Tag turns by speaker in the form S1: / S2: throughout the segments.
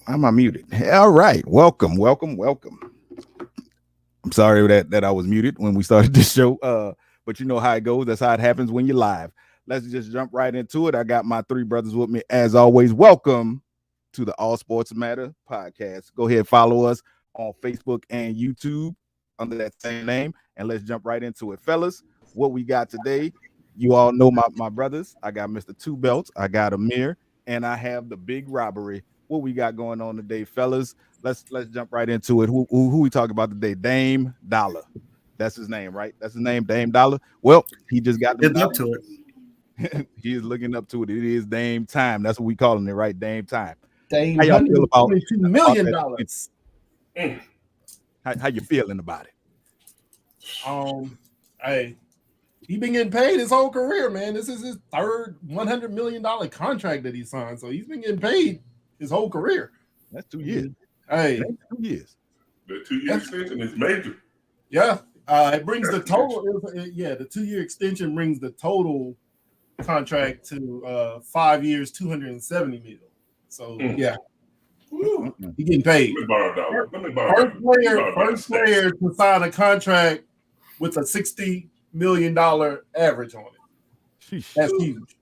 S1: I'm unmuted. All right. Welcome, welcome, welcome. I'm sorry that I was muted when we started this show. But you know how it goes. That's how it happens when you're live. Let's just jump right into it. I got my three brothers with me as always. Welcome to the All Sports Matter podcast. Go ahead, follow us on Facebook and YouTube under that same name, and let's jump right into it, fellas. What we got today? You all know my brothers. I got Mr. Two Belts. I got Amir, and I have the big robbery. What we got going on today, fellas? Let's jump right into it. Who we talking about today? Dame Dollar. That's his name, right? That's his name, Dame Dollar. Well, he just got
S2: Good luck to it.
S1: he is looking up to it. It is Dame time. That's what we calling it, right? Dame time.
S3: Dame,
S1: How y'all feel about
S3: $122 million?
S1: How you feeling about it?
S3: Hey, he been getting paid his whole career, man. This is his third $100 million contract that he signed, so he's been getting paid his whole career.
S1: That's 2 years.
S3: Hey,
S1: That's 2 years.
S4: The 2-year extension is major.
S3: Yeah, it brings the total. The 2-year extension brings the total contract to 5 years, $270 million. So yeah, he getting paid.
S4: Let me borrow
S3: First player to sign a contract with a $60 million average on it.
S1: Sheesh.
S3: That's huge.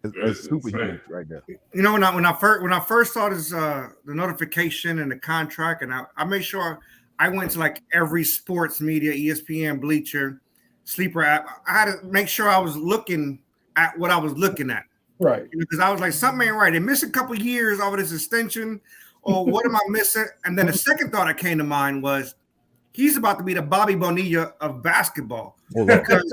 S1: It's super huge right there.
S2: You know, when I first saw this the notification and the contract, and I made sure I went to like every sports media, ESPN, Bleacher, Sleeper app. I had to make sure I was looking at what I was looking at.
S3: Right.
S2: Because I was like, something ain't right. They missed a couple years over this extension, or what am I missing? And then the second thought that came to mind was he's about to be the Bobby Bonilla of basketball. Because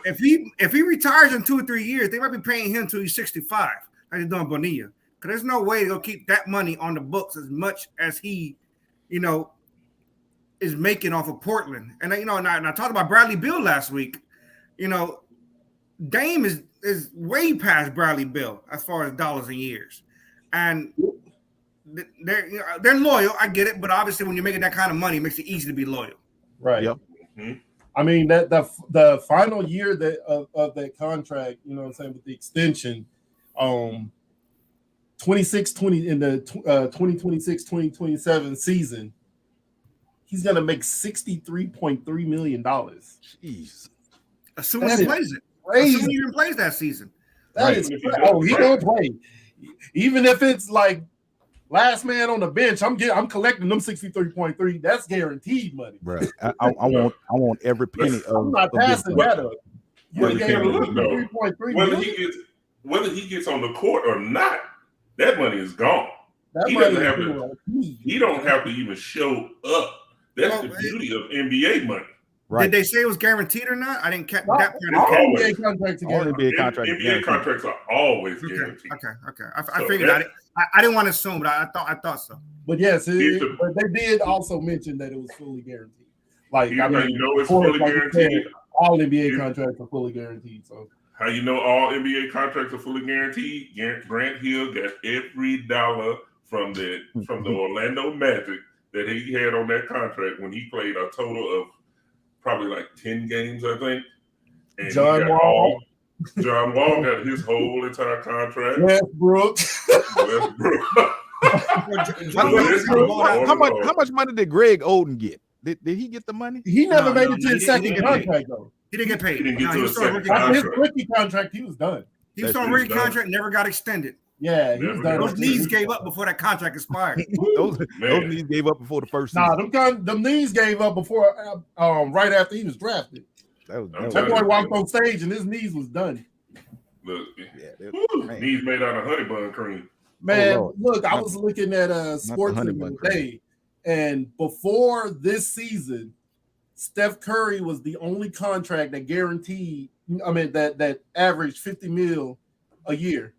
S2: if he retires in 2 or 3 years, they might be paying him until he's 65, like they're doing Bonilla. Because there's no way they'll keep that money on the books as much as he, is making off of Portland. And I talked about Bradley Beal last week. Dame is way past Bradley Beal as far as dollars and years. And they're loyal. I get it, but obviously when you're making that kind of money, it makes it easy to be loyal.
S3: Right.
S1: Yep.
S4: Mm-hmm.
S3: I mean that the final year of that contract, you know what I'm saying, with the extension, 2026-20 in the 2026-2027 season, he's gonna make $63.3 million.
S1: Jeez.
S2: Assuming he plays it.
S3: Crazy.
S2: Assuming he even plays that season.
S3: That is, he gonna play. Even if it's like last man on the bench, I'm collecting them 63.3. That's guaranteed money.
S1: Right. I want every penny of.
S3: I'm not passing that up.
S4: Whether he gets on the court or not, that money is gone. He don't have to even show up. That's the beauty of NBA money.
S2: Right. Did they say it was guaranteed or not? I didn't catch that part.
S3: NBA contracts
S4: NBA contracts are always guaranteed.
S2: Okay. I figured that. I didn't want to assume, but I thought so.
S3: But yes, but they did also mention that it was fully guaranteed.
S4: It's fully guaranteed.
S3: All NBA contracts are fully guaranteed. So
S4: how you know all NBA contracts are fully guaranteed? Grant Hill got every dollar from the Orlando Magic that he had on that contract when he played a total of probably like 10 games, I think. And
S3: John Wall
S4: got his whole entire contract.
S3: Westbrook.
S1: How much money did Greg Oden get? Did he get the money?
S3: He never made it to his second contract, though.
S2: He didn't get paid.
S4: He didn't get to his second
S3: His
S4: contract.
S3: rookie contract, he was done.
S2: He was on a rookie contract, never got extended.
S3: Yeah, he was done.
S2: Those knees gave up before that contract expired.
S1: those knees gave up before the first
S3: season. Them knees gave up before, right after he was drafted. That boy walked on stage and his knees was done.
S4: Look, knees made out of honey bun cream.
S3: Man, look, I was looking at sports today, and before this season, Steph Curry was the only contract that guaranteed. I mean, that averaged $50 million a year.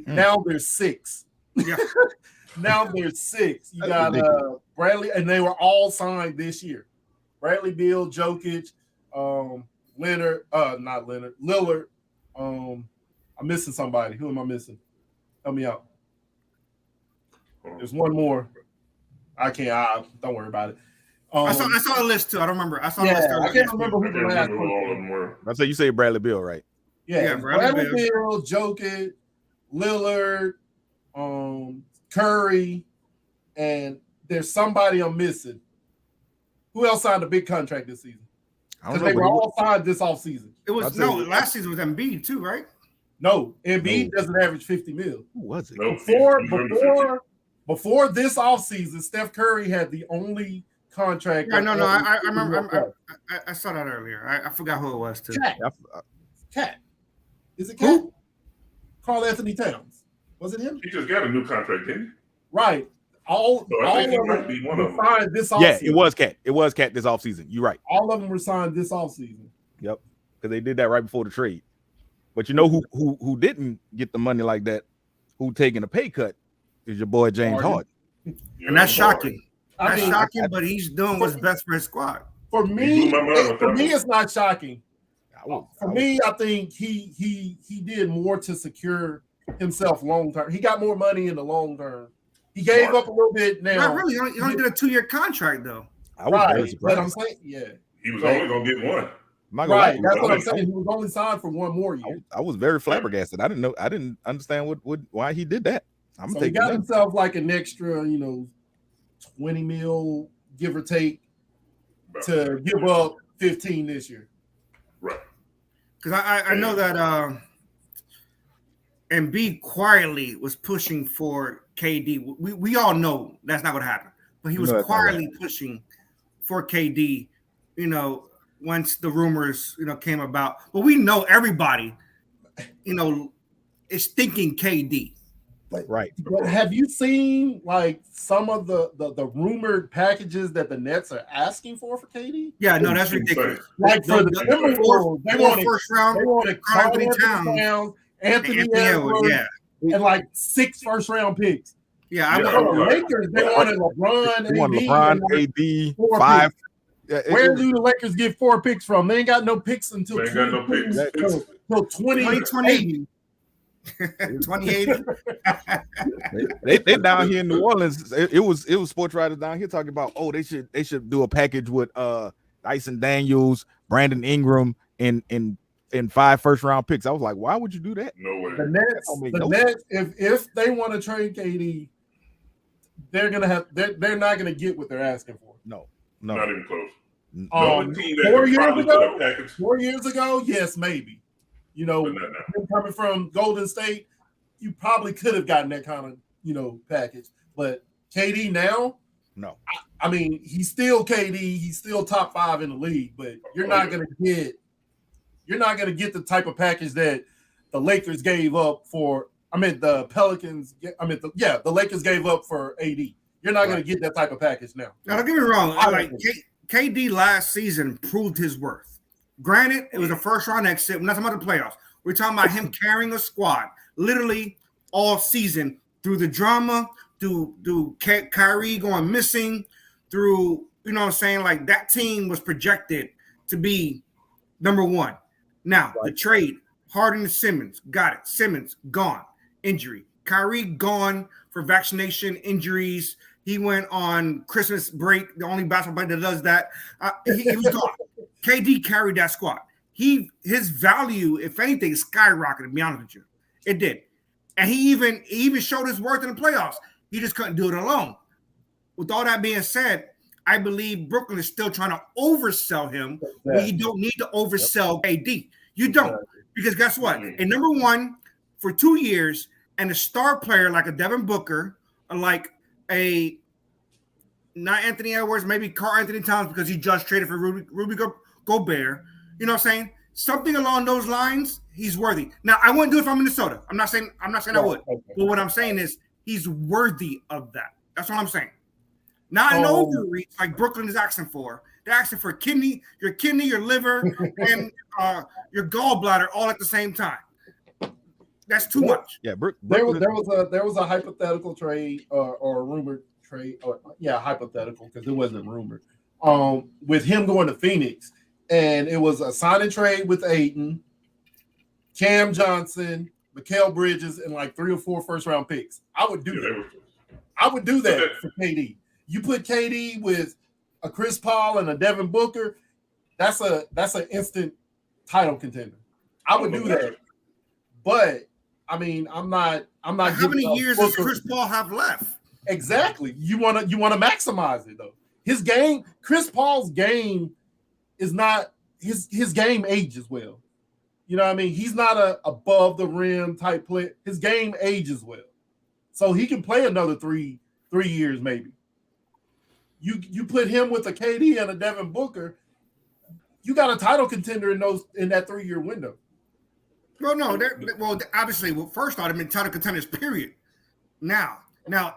S3: Now there's 6.
S2: Yeah.
S3: Now there's 6. You got Bradley, and they were all signed this year. Bradley Beal, Jokic, Lillard. I'm missing somebody. Who am I missing? Help me out. There's one more. I can't. Don't worry about it.
S2: I saw a list too. I don't remember. I
S3: can't remember who the last one was.
S1: I say you say Bradley Beal, right?
S3: Yeah, Bradley Beal, Jokic, Lillard, Curry, and there's somebody I'm missing. Who else signed a big contract this season? Because they were all signed this offseason.
S2: It was last season was Embiid too, right?
S3: No, Embiid doesn't average 50 mil.
S1: Who was it?
S4: No,
S3: Before this offseason, Steph Curry had the only contract.
S2: Yeah, no, I remember. I saw that earlier. I forgot who it was too.
S3: Cat. Is it Cat? Karl Anthony Towns. Was it him?
S4: He just got a new contract, didn't he?
S3: Right. All of them
S4: might be one of them.
S3: signed this offseason.
S1: Yeah, it was Cat. It was Cat this offseason. You're right.
S3: All of them were signed this offseason.
S1: Yep, because they did that right before the trade. But you know who didn't get the money like that? Who taking a pay cut is your boy James Harden.
S2: And that's shocking. That's
S3: I mean,
S2: shocking, but he's doing what's best for his squad.
S3: For me, it's not shocking. For me, I think he did more to secure himself long term. He got more money in the long term. He gave up a little bit now.
S2: Not really. He only did a 2-year contract though.
S1: I was very surprised.
S3: But I'm saying,
S4: he was only gonna get one.
S3: Right, that's what I'm saying. He was only signed for one more year.
S1: I was very flabbergasted. I didn't understand why he did that.
S3: So he got himself like an extra, 20 mil, give or take, to give up 15 this year.
S4: Right.
S2: Because I know that Embiid quietly was pushing for KD. We all know that's not what happened, but he was quietly pushing for KD. Once the rumors came about, but we know everybody, is thinking KD.
S1: Right.
S3: But have you seen like some of the rumored packages that the Nets are asking for KD?
S2: Yeah, no, that's ridiculous.
S3: Like for the Timberwolves, they wanted first round. They wanted Karl Anthony Towns, Anthony Edwards, and like 6 first-round picks.
S2: Yeah, I
S3: want the Lakers. They wanted LeBron,
S1: AD, 5.
S3: Where do the Lakers get 4 picks from? They ain't got no picks until
S4: 2020.
S2: 2080.
S1: They down here in New Orleans. It was sports writers down here talking about they should do a package with Dyson Daniels, Brandon Ingram, and 5 first-round picks. I was like, why would you do that?
S4: No way.
S3: The Nets, if they want to trade KD, they're not gonna get what they're asking for.
S1: No.
S4: Not even close.
S3: 4 years ago, yes, maybe. Him coming from Golden State, you probably could have gotten that kind of package. But KD now,
S1: no.
S3: I mean, he's still KD. He's still top 5 in the league. But you're not gonna get the type of package that the Lakers gave up for. The Pelicans. The Lakers gave up for AD. You're not going to get that type of package now.
S2: Now, don't get me wrong. KD last season proved his worth. Granted, it was a first-round exit. We're not talking about the playoffs. We're talking about him carrying a squad literally all season through the drama, through Kyrie going missing, through, like that team was projected to be number 1. Now, the trade, Harden to Simmons, got it. Simmons, gone. Injury. Kyrie, gone for vaccination, injuries. He went on Christmas break, the only basketball player that does that. He was gone. KD carried that squad. His value, if anything, skyrocketed, to be honest with you. It did. And he even showed his worth in the playoffs. He just couldn't do it alone. With all that being said, I believe Brooklyn is still trying to oversell him. But you don't need to oversell KD. You don't. Because guess what? In number 1 for 2 years, and a star player like a Devin Booker, like not Anthony Edwards, maybe Karl Anthony Towns because he just traded for Rudy Gobert. You know what I'm saying? Something along those lines, he's worthy. Now, I wouldn't do it if I'm Minnesota. I'm not saying I would. But what I'm saying is he's worthy of that. That's what I'm saying. Not an overreach like Brooklyn is asking for. They're asking for your kidney, your liver, and your gallbladder all at the same time. That's too much.
S1: Yeah,
S3: there was a hypothetical trade or a rumored trade, hypothetical because it wasn't rumored. With him going to Phoenix, and it was a sign and trade with Ayton, Cam Johnson, Mikal Bridges, and like 3 or 4 first-round picks. I would do that. I would do that for KD. You put KD with a Chris Paul and a Devin Booker, that's an instant title contender. I would do that. But I mean, I'm not I'm not.
S2: How many years does Chris Paul have left?
S3: Exactly. You want to maximize it though. His game, Chris Paul's game, is not his game ages well. You know what I mean? He's not a above the rim type player. His game ages well, so he can play another three years maybe. You put him with a KD and a Devin Booker, you got a title contender in that 3-year window.
S2: Well, no, obviously, first off, they've been title contenders. Period. Now,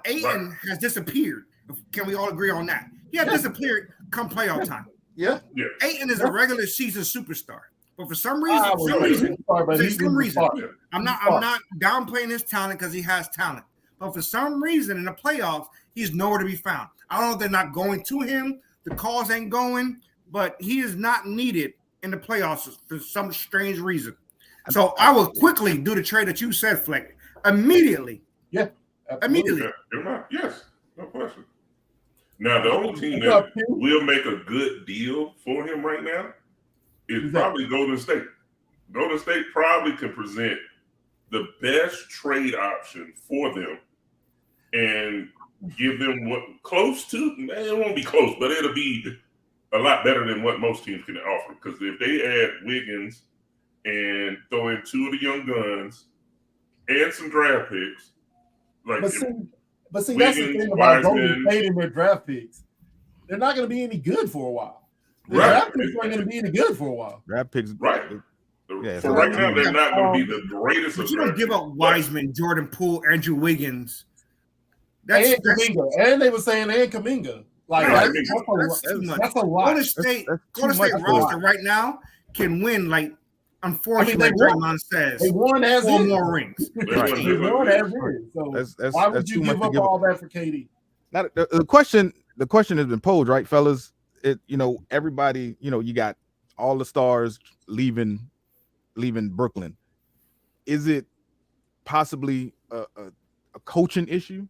S2: Ayton has disappeared. Can we all agree on that? He has disappeared come playoff time.
S3: Yeah.
S2: Ayton is a regular season superstar, but for some reason, I'm not downplaying his talent because he has talent. But for some reason, in the playoffs, he's nowhere to be found. I don't know if they're not going to him. The calls ain't going, but he is not needed in the playoffs for some strange reason. So I will quickly do the trade that you said, Fleck. Immediately.
S3: Yeah.
S2: Immediately.
S4: Yeah, yes, no question. Now, the only team that will make a good deal for him right now is probably Golden State. Golden State probably can present the best trade option for them and give them what close to, it won't be close, but it'll be a lot better than what most teams can offer. Because if they add Wiggins and throw in 2 of the young guns and some draft picks, like
S3: but see
S4: Wiggins,
S3: that's the thing about Golden
S4: Wiseman,
S3: State and their draft picks. They're not going to be any good for a while. The
S4: Right.
S3: draft picks aren't going to be any good for a while.
S1: Draft picks,
S4: right.
S1: Yeah,
S4: So right now, they're not going to be the greatest.
S2: But you don't give up Wiseman, Jordan Poole, Andrew Wiggins.
S3: And Kuminga. And they were saying Kuminga. Like
S2: that's
S3: too much. That's a lot.
S2: Golden State roster right now can win. Like, unfortunately, like Draymond says,
S3: they won as
S2: 4 more rings.
S3: They won as is. So why would you give up all that for KD?
S1: Now, the question has been posed, right, fellas? Everybody, you got all the stars leaving Brooklyn. Is it possibly a coaching issue?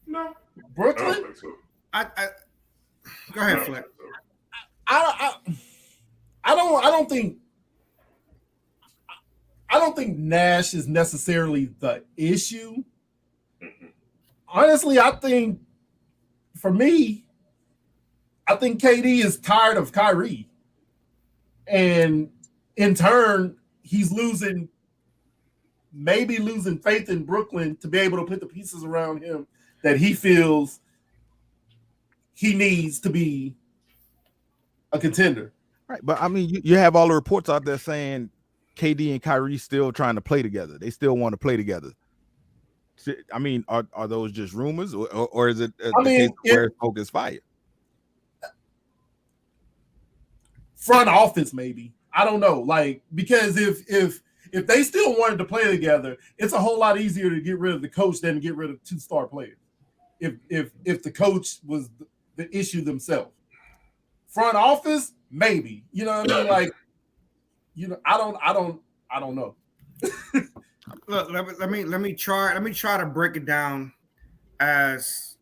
S4: No,
S3: Brooklyn.
S4: I don't think so.
S2: Go ahead, Fleck.
S3: I don't think Nash is necessarily the issue. Honestly, I think KD is tired of Kyrie, and in turn, he's losing faith in Brooklyn to be able to put the pieces around him that he feels he needs to be a contender.
S1: Right, but I mean, you have all the reports out there saying KD and Kyrie still trying to play together. They still want to play together. I mean, are those just rumors, or is it where smoke is fire?
S3: Front office, maybe. I don't know. Like, because if they still wanted to play together, it's a whole lot easier to get rid of the coach than to get rid of 2 star players. If the coach was the issue themselves. Front office, maybe. You know what I mean? Like, I don't know.
S2: Look, let me try to break it down as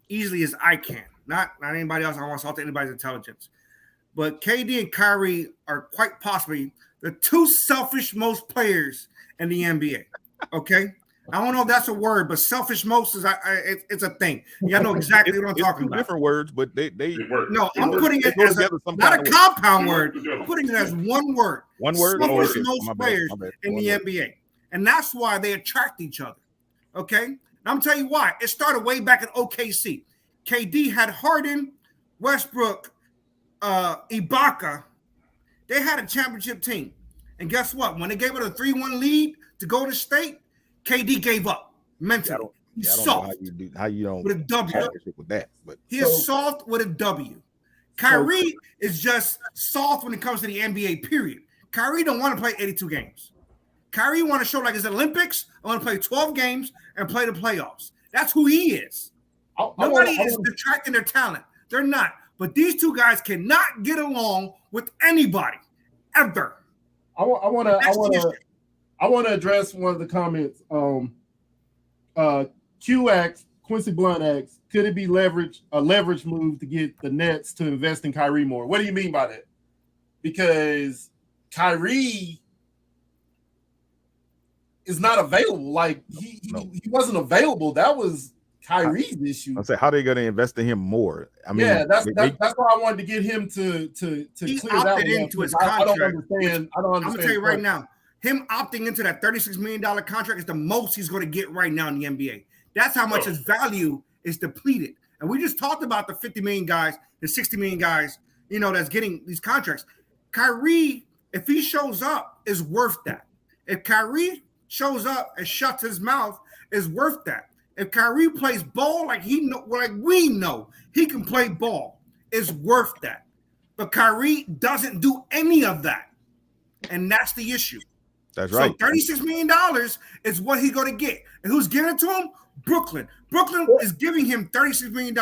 S2: easily as I can. Not anybody else. I don't want to insult anybody's intelligence. But KD and Kyrie are quite possibly the 2 selfish most players in the NBA. Okay? I don't know if that's a word, but selfish most is it's a thing. Y'all know exactly what I'm talking about.
S1: Different words, but they
S4: work.
S2: No, I'm putting it as not a compound word. I'm putting it as one word.
S1: One word.
S2: Selfish most players in the NBA. And that's why they attract each other. Okay? And I'm telling you why. It started way back in OKC. KD had Harden, Westbrook, Ibaka. They had a championship team. And guess what? When they gave it a 3-1 lead to Golden State, KD gave up mentally. He's soft.
S1: How you don't
S2: with a W
S1: with that? But
S2: he is soft with a W. Kyrie is just soft when it comes to the NBA. Period. Kyrie don't want to play 82 games. Kyrie want to show like it's Olympics. I want to play 12 games and play the playoffs. That's who he is. Nobody is detracting their talent. They're not. But these 2 guys cannot get along with anybody ever.
S3: I want to address one of the comments. Quincy Blunt asks, could it be a leverage move to get the Nets to invest in Kyrie more? What do you mean by that? Because Kyrie is not available. Like he wasn't available. That was Kyrie's issue.
S1: I say, how they going to invest in him more? I mean,
S3: yeah, that's why I wanted to get him to
S2: he
S3: clear that
S2: opted into his contract. I don't understand. I'm gonna tell you right now, him opting into that $36 million contract is the most he's going to get right now in the NBA. That's how much his value is depleted. And we just talked about the 50 million guys, the 60 million guys, that's getting these contracts. Kyrie, if he shows up, is worth that. If Kyrie shows up and shuts his mouth, is worth that. If Kyrie plays ball like we know he can play ball, it's worth that. But Kyrie doesn't do any of that, and that's the issue.
S1: That's right.
S2: So $36 million is what he's going to get, and who's giving it to him? Brooklyn. Brooklyn is giving him $36 million.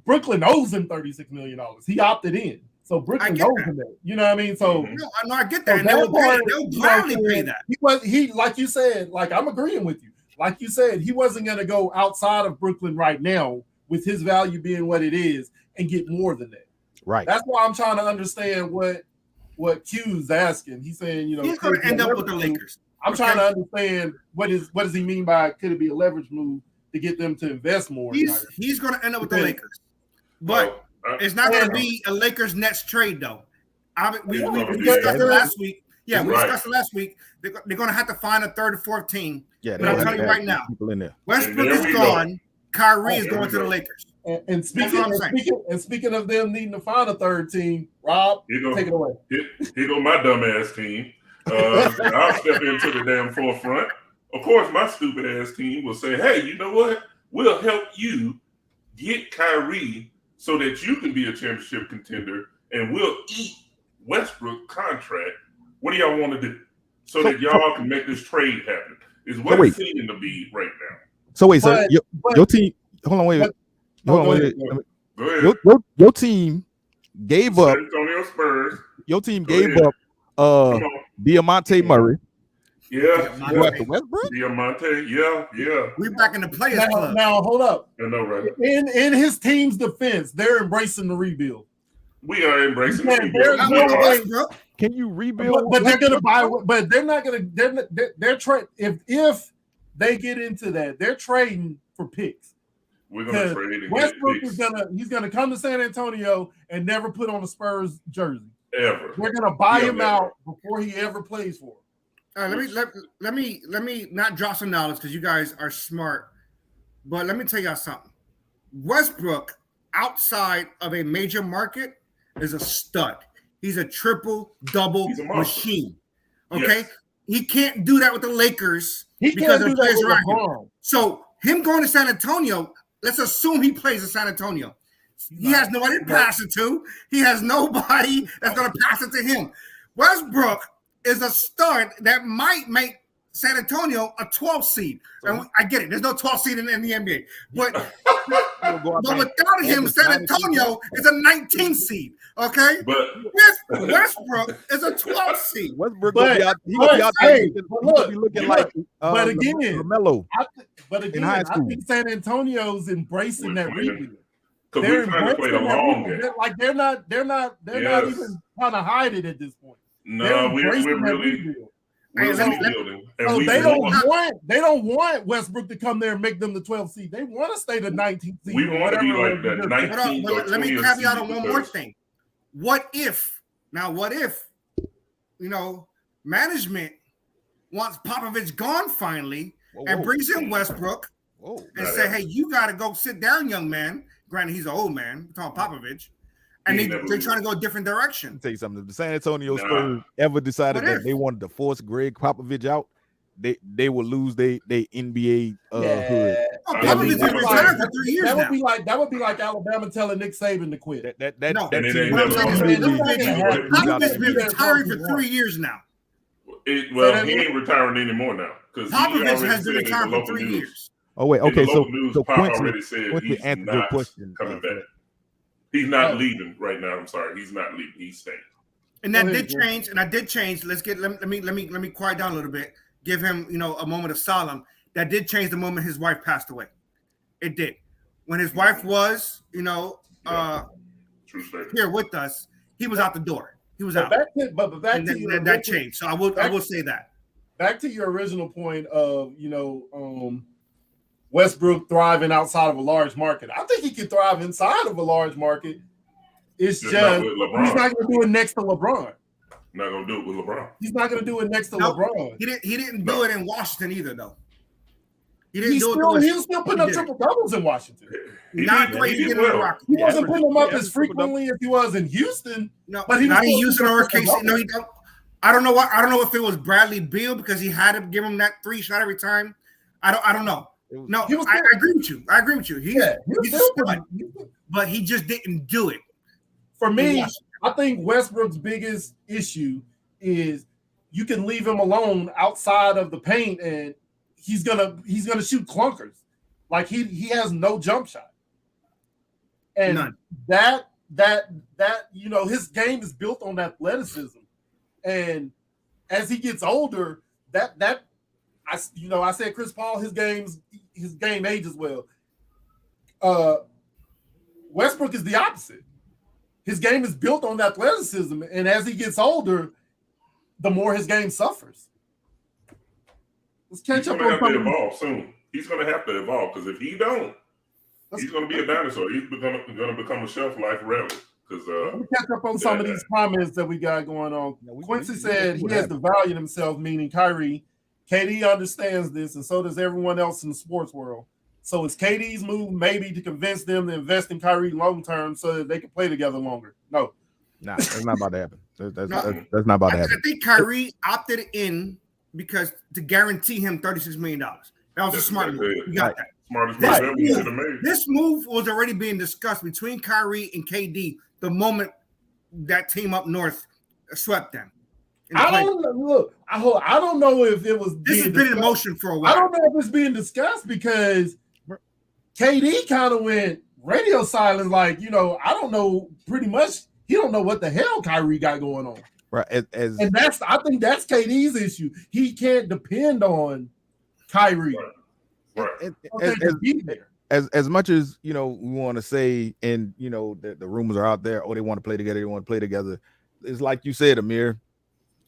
S3: Brooklyn owes him $36 million. He opted in. So Brooklyn owes him that. You know what I mean? So
S2: no, I get that. And they'll gladly pay that.
S3: He like you said, like I'm agreeing with you. Like you said, he wasn't going to go outside of Brooklyn right now with his value being what it is and get more than that.
S1: Right.
S3: That's why I'm trying to understand what Q's asking. He's saying,
S2: he's going to end up with the Lakers.
S3: I'm trying to understand what does he mean by could it be a leverage move to get them to invest more?
S2: He's going to end up with the Lakers, but it's not going to be a Lakers-Nets trade though. We discussed it last week. Yeah, we discussed it last week. They're going to have to find a third or fourth team. Yeah, but I'm telling you right now, Westbrook is gone. Kyrie is going to the Lakers.
S3: And speaking of them needing to find a third team, Rob, take it away.
S4: Here go my dumb ass team. I'll step into the damn forefront. Of course, my stupid ass team will say, "Hey, you know what? We'll help you get Kyrie so that you can be a championship contender, and we'll eat Westbrook contract. What do y'all want to do so that y'all can make this trade happen?" Is what it's seeming to be right now.
S1: So wait, so your team? Hold on, wait. Go ahead. Your team gave up.
S4: San Antonio Spurs.
S1: Your team gave up Diamante Murray.
S4: Yeah.
S1: Westbrook?
S4: Diamante, yeah.
S2: We're back in the players club.
S3: Now, hold up.
S4: I know, right?
S3: In his team's defense, they're embracing the rebuild.
S4: We are embracing the
S1: rebuild. Can you rebuild?
S3: But they're gonna buy. But they're not gonna. They're trade. If they get into that, they're trading for picks.
S4: We're gonna trade.
S3: Westbrook he's gonna come to San Antonio and never put on a Spurs jersey
S4: ever.
S3: They're gonna buy him out before he ever plays for him.
S2: Let me not drop some knowledge because you guys are smart, but let me tell y'all something. Westbrook outside of a major market is a stud. He's a triple-double machine. Okay, he can't do that with the Lakers because of the players around him. So him going to San Antonio, let's assume he plays in San Antonio. He has nobody to pass it to. He has nobody that's going to pass it to him. Westbrook is a stud that might make San Antonio a 12th seed. And I get it. There's no 12th seed in the NBA. But without him, San Antonio is a 19th seed. Okay?
S4: But
S2: Westbrook is a 12th seed.
S1: Westbrook will be out there. He'll be looking like
S3: LaMelo. In high school. I think San Antonio's embracing that rebuild.
S4: They're trying to play the long game.
S3: They're not even trying to hide it at this point.
S4: No, we're really
S3: rebuilding. So they don't want Westbrook to come there and make them the 12th seed. They want to stay the 19th seed.
S4: We want to be like that 19th.
S2: Let me caveat on one more thing. What if management wants Popovich gone finally and brings in Westbrook and say, "Hey, you got to go sit down, young man." Granted, he's an old man. We're talking Popovich. And they're trying to go a different direction.
S1: Let me tell you something. If the San Antonio Spurs ever decided that they wanted to force Greg Popovich out, they will lose their NBA hood.
S2: Popovich has retired for 3 years now.
S3: That would be like Alabama telling Nick Saban to quit.
S2: Popovich's been retiring for 3 years now.
S4: He ain't retiring anymore now.
S2: Popovich has been retiring for 3 years.
S1: Oh wait, okay. So
S4: Quincy answered your question. Coming back. He's not leaving right now. I'm sorry, he's not leaving. He's staying.
S2: And that did change. And I did change. Let me quiet down a little bit. Give him, a moment of solemn. That did change the moment his wife passed away. It did. When his wife was, here with us, he was out the door. He was
S3: But
S2: out.
S3: back
S2: And
S3: to your
S2: that changed. So I will say that.
S3: Back to your original point of Westbrook thriving outside of a large market. I think he can thrive inside of a large market. It's just he's not going to do it next to LeBron.
S4: Not going to do it with LeBron.
S3: He's not going to do it next to LeBron.
S2: He didn't do it in Washington either, though. He
S3: was still putting up triple doubles in Washington.
S2: Not the way he did in Rockets.
S3: He wasn't putting them up as frequently as he was in Houston.
S2: No,
S3: but he
S2: not
S3: was
S2: in Houston or KC. No, he don't. I don't know if it was Bradley Beal because he had to give him that 3 shot every time. I don't know. No, I agree with you. He's a stud, but he just didn't do it.
S3: For me, I think Westbrook's biggest issue is you can leave him alone outside of the paint and he's gonna shoot clunkers. Like he has no jump shot. And
S2: none.
S3: that his game is built on athleticism. And as he gets older, I said Chris Paul, his game ages well. Westbrook is the opposite. His game is built on athleticism, and as he gets older, the more his game suffers. Let's catch up on something.
S4: Evolve soon. He's going to have to evolve because if he don't, he's going to be a dinosaur. He's going to become a shelf life relic. Let
S3: me catch up on some of these comments that we got going on. Quincy said he has to value himself, meaning Kyrie. KD understands this, and so does everyone else in the sports world. So it's KD's move maybe to convince them to invest in Kyrie long term so that they can play together longer. No.
S1: Nah, that's not about to happen. That's not about to happen.
S2: I think Kyrie opted in because to guarantee him $36 million. That was a smart move. You got that.
S4: Smartest move ever you should have made.
S2: This move was already being discussed between Kyrie and KD the moment that team up north swept them.
S3: I don't know if it was.
S2: This has been in motion for a while.
S3: I don't know if it's being discussed because KD kind of went radio silent. Like, I don't know. Pretty much, he don't know what the hell Kyrie got going on.
S1: Right,
S3: I think that's KD's issue. He can't depend on Kyrie.
S4: Right.
S1: As much as we want to say, and the rumors are out there. Oh, they want to play together. They want to play together. It's like you said, Amir.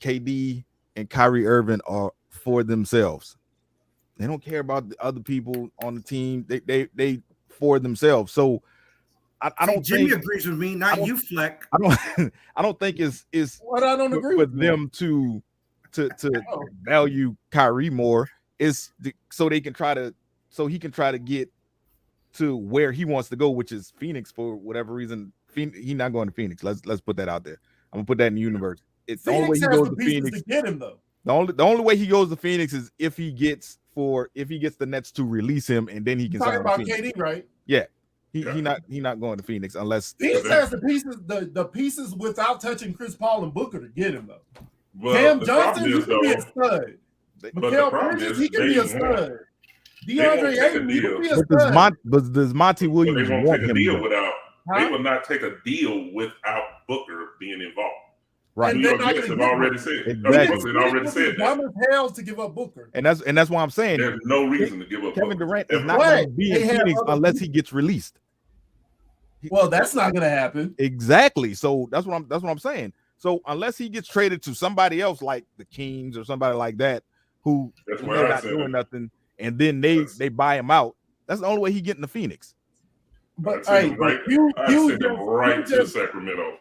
S1: KD and Kyrie Irving are for themselves. They don't care about the other people on the team. They for themselves. So I don't.
S2: Jimmy agrees with me, not you, Fleck.
S1: I don't think it's
S3: what I don't agree
S1: with them to value Kyrie more. Is so he can try to get to where he wants to go, which is Phoenix for whatever reason. He's not going to Phoenix. Let's put that out there. I'm gonna put that in the universe. It's the only way he goes to Phoenix.
S3: To get him, though.
S1: The only way he goes to Phoenix is if he gets the Nets to release him, and then he can
S3: talk about KD, right?
S1: Yeah, he not going to Phoenix unless
S3: Phoenix has the pieces without touching Chris Paul and Booker to get him though.
S4: Well,
S3: Cam Johnson, he can be a stud. Mikal Bridges, he can be a stud. DeAndre Ayton, he can be a stud.
S1: But does Monty Williams want him?
S4: They will not take a deal without Booker being involved.
S1: Right.
S4: New York Knicks have already said.
S1: Exactly.
S3: Dumb as hell to give up Booker.
S1: And that's why I'm saying
S4: there's no reason to give up
S1: Kevin
S4: Booker.
S1: Durant is not going to be in Phoenix unless he gets released.
S3: Well, that's not going to happen.
S1: Exactly. So that's what I'm saying. So unless he gets traded to somebody else like the Kings or somebody like that who they're not doing nothing, and then they buy him out, that's the only way he get into Phoenix.
S3: But
S4: I sent him right to Sacramento.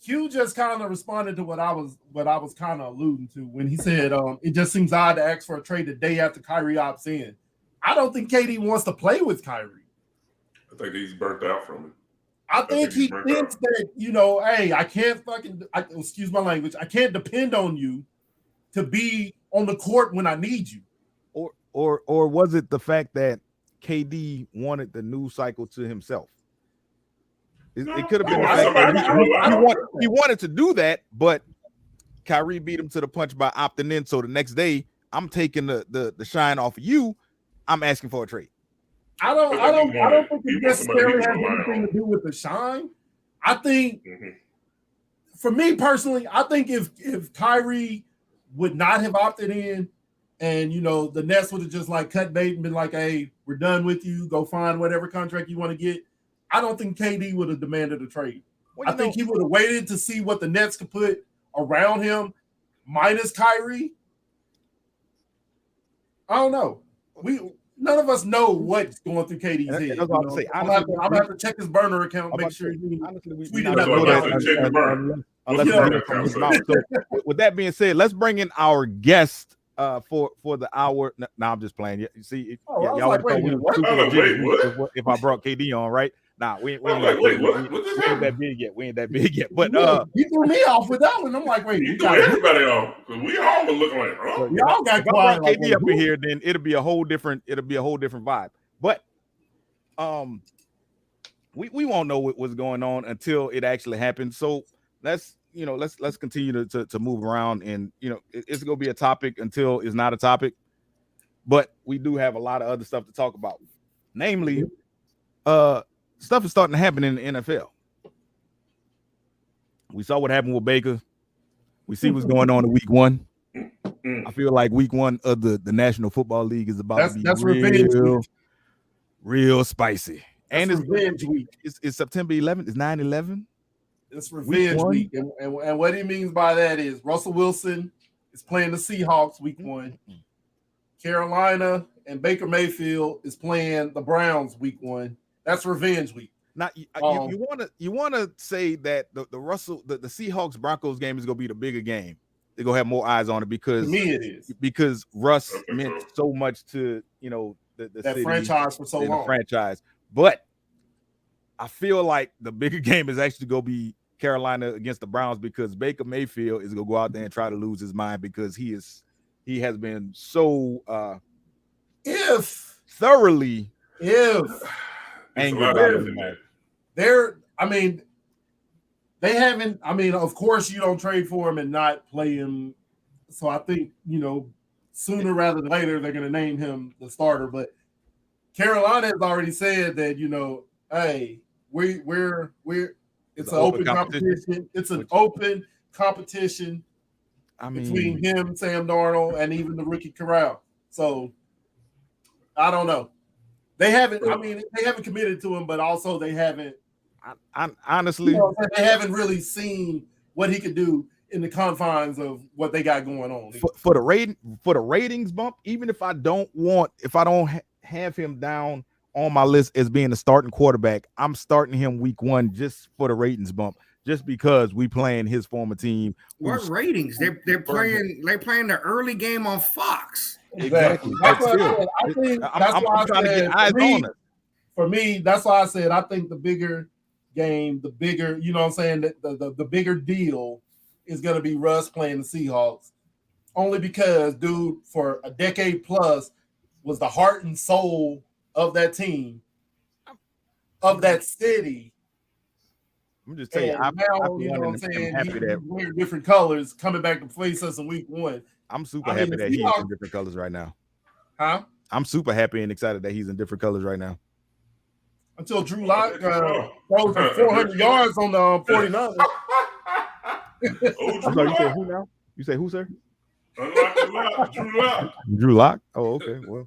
S3: Q just kind of responded to what I was kind of alluding to when he said it just seems odd to ask for a trade the day after Kyrie opts in. I don't think KD wants to play with Kyrie.
S4: I think he's burnt out from it.
S3: I think he thinks that, hey, I can't excuse my language, I can't depend on you to be on the court when I need you.
S1: Or was it the fact that KD wanted the news cycle to himself? It could have been the fact that he wanted to do that, but Kyrie beat him to the punch by opting in. So the next day, I'm taking the shine off of you. I'm asking for a trade.
S3: I don't think it necessarily has anything to do with the shine. I think, for me personally, I think if Kyrie would not have opted in, and the Nets would have just like cut bait and been like, "Hey, we're done with you. Go find whatever contract you want to get." I don't think KD would have demanded a trade. I think he would have waited to see what the Nets could put around him, minus Kyrie. I don't know. None of us know what's going through KD's head. That's what I'm saying. I'm gonna have to check his burner account, make sure he tweeted that.
S1: So, with that being said, let's bring in our guest for the hour. No, I'm just playing. You see, y'all
S3: like,
S1: if I brought KD on, right? Nah, we ain't that big yet. We ain't that big yet. But
S3: he threw me off with that one. I'm like, wait,
S4: you threw everybody off because we all were looking like, oh,
S3: y'all got quiet.
S1: Like, KD up in here, then it'll be a whole different vibe. But we won't know what's going on until it actually happens. So let's continue to move around, and it's gonna be a topic until it's not a topic. But we do have a lot of other stuff to talk about, namely, stuff is starting to happen in the NFL. We saw what happened with Baker. We see what's going on in week 1. I feel like week 1 of the National Football League is about to be real spicy. And it's revenge week. It's September 11th. It's 9/11.
S3: It's revenge week. And what he means by that is Russell Wilson is playing the Seahawks week 1. Carolina and Baker Mayfield is playing the Browns week 1. That's revenge week.
S1: Now you want to say that the Seahawks Broncos game is gonna be the bigger game. They're gonna have more eyes on it because
S3: to me it is
S1: because Russ meant so much to the
S3: that
S1: city,
S3: franchise for so long.
S1: The franchise, but I feel like the bigger game is actually gonna be Carolina against the Browns because Baker Mayfield is gonna go out there and try to lose his mind because he has been so thoroughly angry about it.
S3: They haven't. Of course, you don't trade for him and not play him. So I think sooner rather than later they're going to name him the starter. But Carolina has already said that hey, we're it's an open competition. It's an open competition between him, Sam Darnold, and even the rookie Corral. So I don't know. They haven't. They haven't committed to him, but also they haven't.
S1: Honestly,
S3: they haven't really seen what he could do in the confines of what they got going on
S1: for the ratings bump. Even if I don't have him down on my list as being the starting quarterback, I'm starting him week 1 just for the ratings bump, just because we playing his former team.
S2: What ratings? They're playing the early game on Fox.
S3: Exactly. That's what I think. That's why I said for me, that's why I said I think the bigger game, the bigger, the bigger deal is going to be Russ playing the Seahawks. Only because, dude, for a decade plus was the heart and soul of that team, of that city.
S1: I'm just telling you,
S3: I'm happy that wearing different colors coming back to face us in week 1.
S1: I'm super happy that he's in different colors right now.
S3: Huh?
S1: I'm super happy and excited that he's in different colors right now.
S3: Until Drew Lock throws for 400 yards on the 49ers.
S1: I'm sorry, you said who now? You say who, sir?
S4: Drew Lock.
S1: Drew Lock? Oh, okay. Well,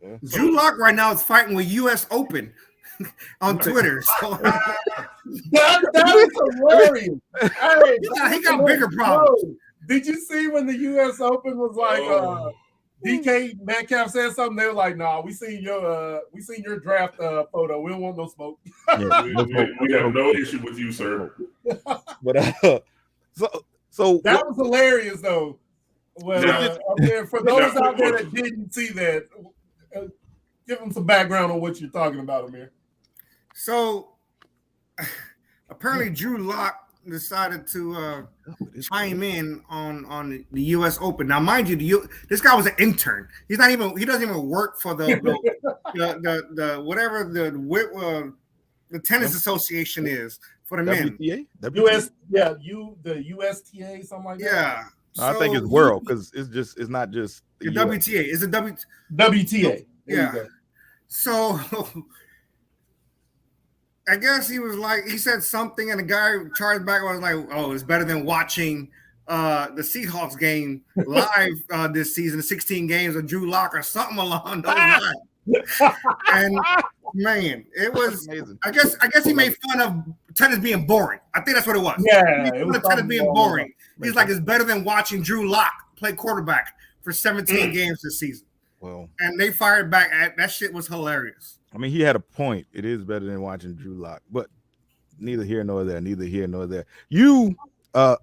S2: yeah. Drew Lock right now is fighting with US Open on Twitter. So.
S3: that is hilarious.
S2: He got bigger problems.
S3: Did you see when the US Open was like DK Metcalf said something? They were like, "Nah, we seen your draft photo. We don't want no smoke."
S4: We have no issue with you, sir.
S1: But so
S3: that was hilarious, though. Well, for those out there that didn't see that, give them some background on what you're talking about, Amir.
S2: So apparently, Drew Lock decided to chime in on the U.S. Open. Now, mind you, this guy was an intern. He doesn't even work for the whatever the tennis association is for the men.
S3: The USTA, something like that.
S2: Yeah.
S1: So I think it's world because it's not just
S2: the WTA. It's a
S3: WTA.
S2: Yeah. So I guess he said something, and the guy charged back was like, "Oh, it's better than watching the Seahawks game live this season, the 16 games of Drew Lock or something along those lines." And man, it was amazing. I guess he made fun of tennis being boring. I think that's what it was.
S3: Yeah,
S2: it was kind of being boring. He's like, it's better than watching Drew Lock play quarterback for 17 games this season.
S1: Well,
S2: and they fired back. That shit was hilarious.
S1: I mean, he had a point. It is better than watching Drew Lock, but neither here nor there. Neither here nor there. You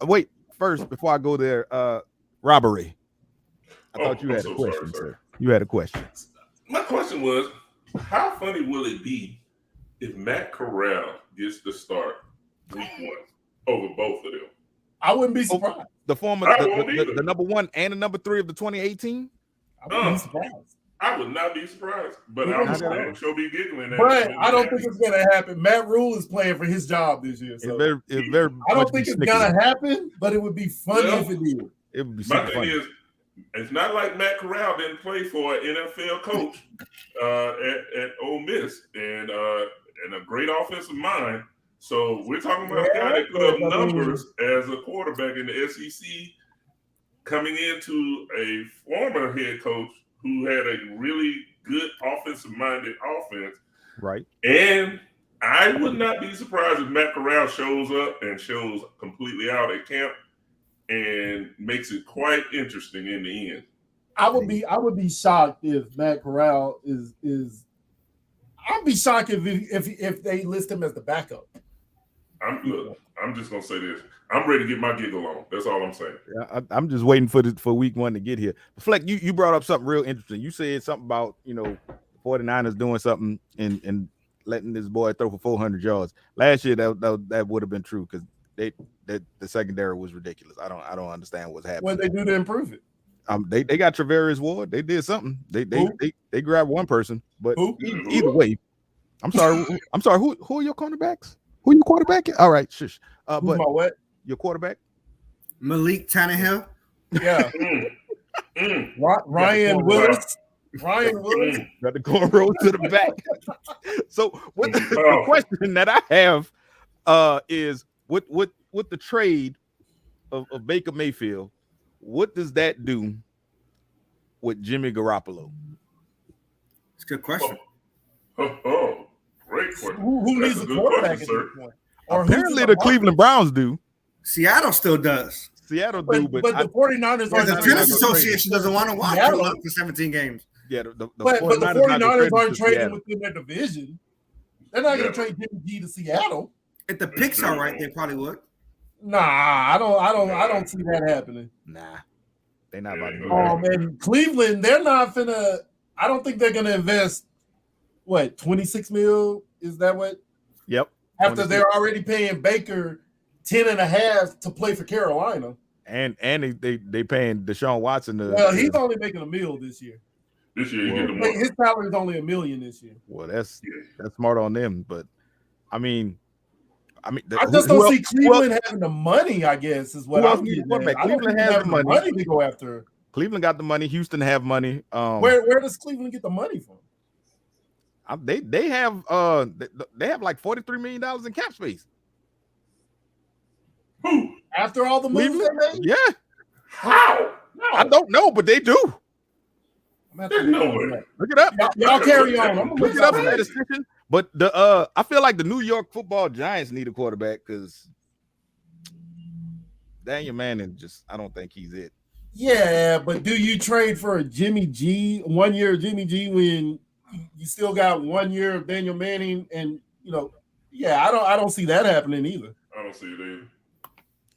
S1: wait first before I go there. Robbery. I thought you had a question, sir. You had a question.
S4: My question was, how funny will it be if Matt Corral gets the start week 1 over both of them?
S3: I wouldn't be surprised.
S1: The the number 1 and the number 3 of the 2018.
S3: I wouldn't be surprised.
S4: I would not be surprised, but I'm sure be giggling.
S3: But I don't think it's gonna happen. Matt Rule is playing for his job this year, so I don't think it's gonna happen. But it would be funny if it did.
S1: It would be.
S4: My thing is, it's not like Matt Corral didn't play for an NFL coach at Ole Miss and a great offensive mind. So we're talking about a guy that put up numbers as a quarterback in the SEC, coming into a former head coach who had a really good offensive-minded offense.
S1: Right.
S4: And I would not be surprised if Matt Corral shows up and shows completely out at camp and makes it quite interesting in the end.
S3: I would be shocked if Matt Corral is I'd be shocked if they list him as the backup.
S4: I'm just gonna say this. I'm ready to get my giggle on. That's all I'm saying.
S1: Yeah, I'm just waiting for week 1 to get here. Fleck, you brought up something real interesting. You said something about, the 49ers doing something and letting this boy throw for 400 yards. Last year that would have been true because the secondary was ridiculous. I don't understand what's happening.
S3: What they do to improve it?
S1: They got Travarius Ward. They did something. They grabbed one person, but either way, I'm sorry. Who are your cornerbacks? Who your quarterback? All right, shush. But
S3: what?
S1: Your quarterback?
S2: Malik Tannehill.
S3: Yeah. Ryan Willis. Ryan Willis
S1: got the cornrows to the back. So what the question that I have is with the trade of Baker Mayfield, what does that do with Jimmy Garoppolo?
S2: It's a good question.
S4: Oh, great question.
S3: Who needs a quarterback at this point?
S1: Apparently the Cleveland Browns do.
S2: Seattle still does.
S1: Seattle do, but
S3: the 49ers
S2: the Tennis Association doesn't want to watch Seattle for 17 games.
S1: Yeah,
S3: but the 49ers aren't trading within their division. They're not going to trade Jimmy G to Seattle.
S2: If the picks are right, they probably would.
S3: Nah, I don't see that happening.
S1: Nah, they're not about to do that.
S3: Oh man, Cleveland, they're not finna. I don't think they're gonna invest. What, 26 mil? Is that what?
S1: Yep.
S3: After they're already paying Baker 10.5 to play for Carolina,
S1: and they paying Deshaun Watson.
S3: Well, he's only making $1 million this year.
S4: This year, you get the money.
S3: His salary is only $1 million this year.
S1: Well, that's smart on them, but I mean,
S3: I just don't see Cleveland having the money. I guess is what I'm getting at.
S1: Cleveland has the money
S3: to go after.
S1: Cleveland got the money. Houston have money.
S3: Where does Cleveland get the money from?
S1: They have like $43 million in cap space.
S3: After all the moves they made?
S1: Yeah.
S4: How? No.
S1: I don't know, but they do.
S4: There's no way.
S1: Look it up.
S3: Y'all carry on. I'm
S1: look it up in that description. But I feel like the New York Football Giants need a quarterback because Daniel Manning I don't think he's it.
S3: Yeah, but do you trade for a Jimmy G, 1 year Jimmy G when you still got 1 year of Daniel Manning? And I don't see that happening either.
S4: I don't see it either.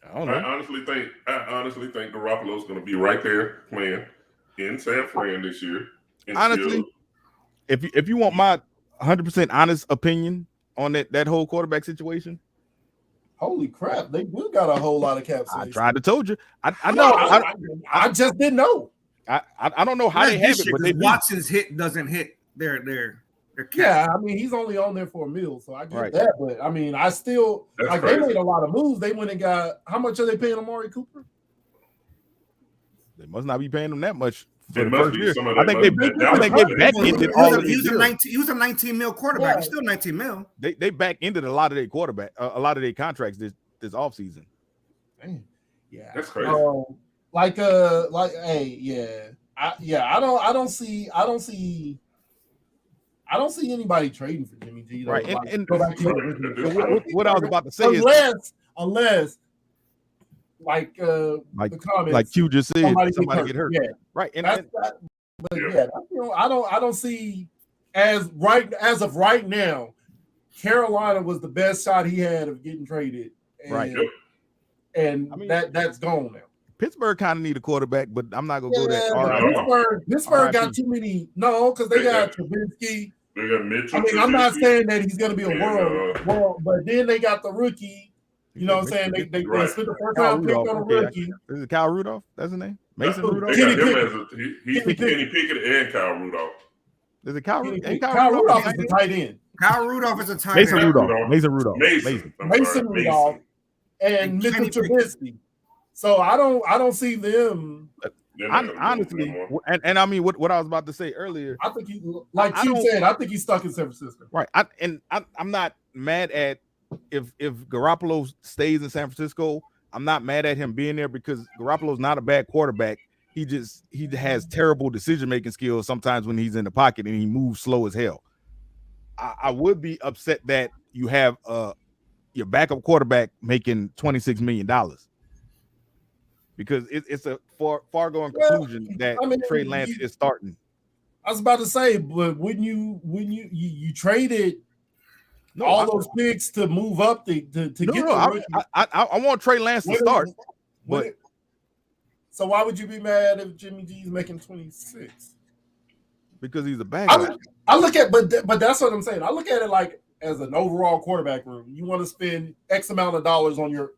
S1: I don't know.
S4: I honestly think Garoppolo's going to be right there playing in San Fran this year.
S1: Honestly, if you want my 100% honest opinion on that whole quarterback situation,
S3: holy crap, they do got a whole lot of cap space.
S1: I tried to told you. I know.
S3: I just didn't know.
S1: I don't know how they have it, but
S2: Watson's hit doesn't hit their cap.
S3: Yeah, I mean he's only on there for $1 million, so I get that. But I mean, I still they made a lot of moves. They went and got how much are they paying Amari Cooper?
S1: They must not be paying him that much.
S4: For the first year.
S1: I think they back ended all of these.
S2: He was a 19 mil quarterback. He's still 19 mil.
S1: They back ended a lot of their quarterback, a lot of their contracts this offseason.
S3: Yeah,
S4: that's crazy.
S3: I don't see anybody trading for Jimmy G.
S1: Right, and what I was about to say
S3: unless like the comments,
S1: like Q just said, somebody get hurt.
S3: Yeah,
S1: right. And
S3: but yeah, I don't see as of right now. Carolina was the best shot he had of getting traded, and, and I mean, that's gone now.
S1: Pittsburgh kind of need a quarterback, but I'm not gonna go that.
S3: Pittsburgh got too many. No, because they got Trubisky.
S4: They got Mitchell.
S3: I mean, I'm not saying that he's going to be a world, but then they got the rookie. You know what I'm saying? They spent the first round pick on a rookie.
S1: Is it Kyle Rudolph? That's his name? Mason Rudolph?
S4: Kenny Pickett and Kyle Rudolph.
S1: Is it Kyle Rudolph?
S3: Kyle Rudolph is the tight end.
S2: Kyle Rudolph is a tight end.
S1: Mason Rudolph.
S3: Mason Rudolph and Mitchell Trubisky. So I don't see them.
S1: Honestly, and I mean what I was about to say earlier.
S3: I think I think he's stuck in San Francisco.
S1: Right. I'm not mad at if Garoppolo stays in San Francisco. I'm not mad at him being there because Garoppolo's not a bad quarterback. He has terrible decision-making skills sometimes when he's in the pocket and he moves slow as hell. I would be upset that you have your backup quarterback making $26 million. Because it's a far-going conclusion that Trey Lance is starting.
S3: I was about to say, but when you traded all those picks to move up to get
S1: I want Trey Lance to start. But
S3: so why would you be mad if Jimmy G's making 26?
S1: Because he's a bad guy.
S3: I look at, but that's what I'm saying. I look at it like as an overall quarterback room. You want to spend X amount of dollars on your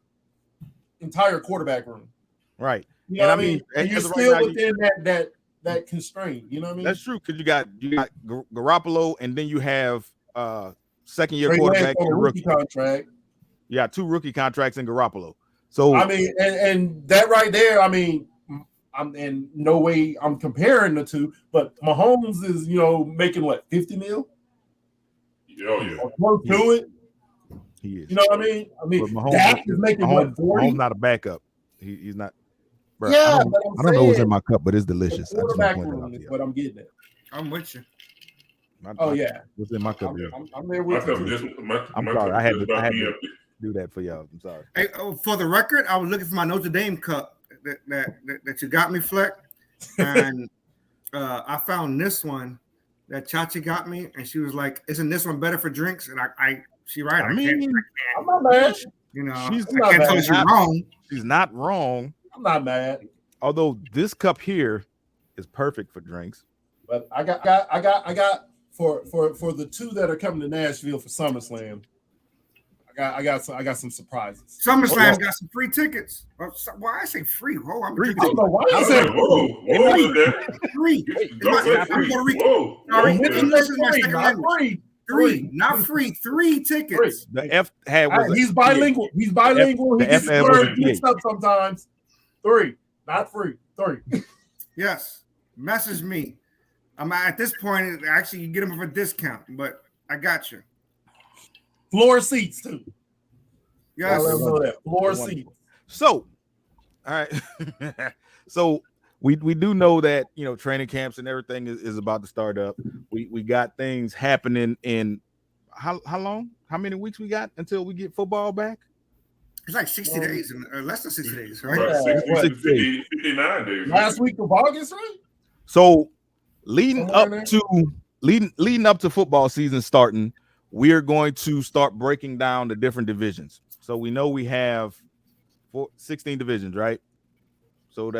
S3: entire quarterback room.
S1: Right.
S3: You know what I mean? And you're still within that constraint. You know what I mean?
S1: That's true because you got Garoppolo and then you have second-year quarterback and
S3: rookie contract.
S1: You got 2 rookie contracts in Garoppolo. So
S3: I mean, and that right there, I mean, I'm in no way I'm comparing the two, but Mahomes is making what, 50 mil?
S4: Oh yeah.
S3: Close to it.
S1: He is.
S3: You know what I mean? Dak is making what, 40?
S1: Mahomes not a backup. He's not. Bro,
S3: yeah,
S1: I don't know what's in my cup, but it's delicious.
S3: Quarterback room is what I'm getting at.
S2: I'm with you.
S3: Yeah.
S1: What's in my cup?
S3: I'm there with you.
S1: I'm sorry. I had to do that for y'all. I'm sorry.
S2: Hey, for the record, I was looking for my Notre Dame cup that you got me, Fleck, and I found this one that Chachi got me, and she was like, "Isn't this one better for drinks?" And she right.
S3: I'm not mad.
S1: She's
S2: I can't tell she's wrong.
S1: She's not wrong.
S3: I'm not mad.
S1: Although this cup here is perfect for drinks.
S3: But I got for the 2 that are coming to Nashville for SummerSlam. I got some surprises.
S2: SummerSlam got some free tickets. Why I say free? Oh, I'm free.
S3: I don't know why I said
S2: free. English is my second language. Three, not free. 3 tickets.
S1: The F had
S3: he's bilingual. He's bilingual. He gets mixed up sometimes. 3, not free. 3.
S2: Yes. Message me. I'm at this point. Actually, you get them for a discount, but I got you.
S3: Floor seats too.
S2: Yes.
S3: Floor seats.
S1: So, all right. So we do know that training camps and everything is about to start up. We got things happening in how long? How many weeks we got until we get football back?
S2: It's like 60 days, or less than 60 days, right?
S4: Yeah, 59 days.
S3: Last week of August, right?
S1: So leading up to football season starting, we're going to start breaking down the different divisions. So we know we have 16 divisions, right? So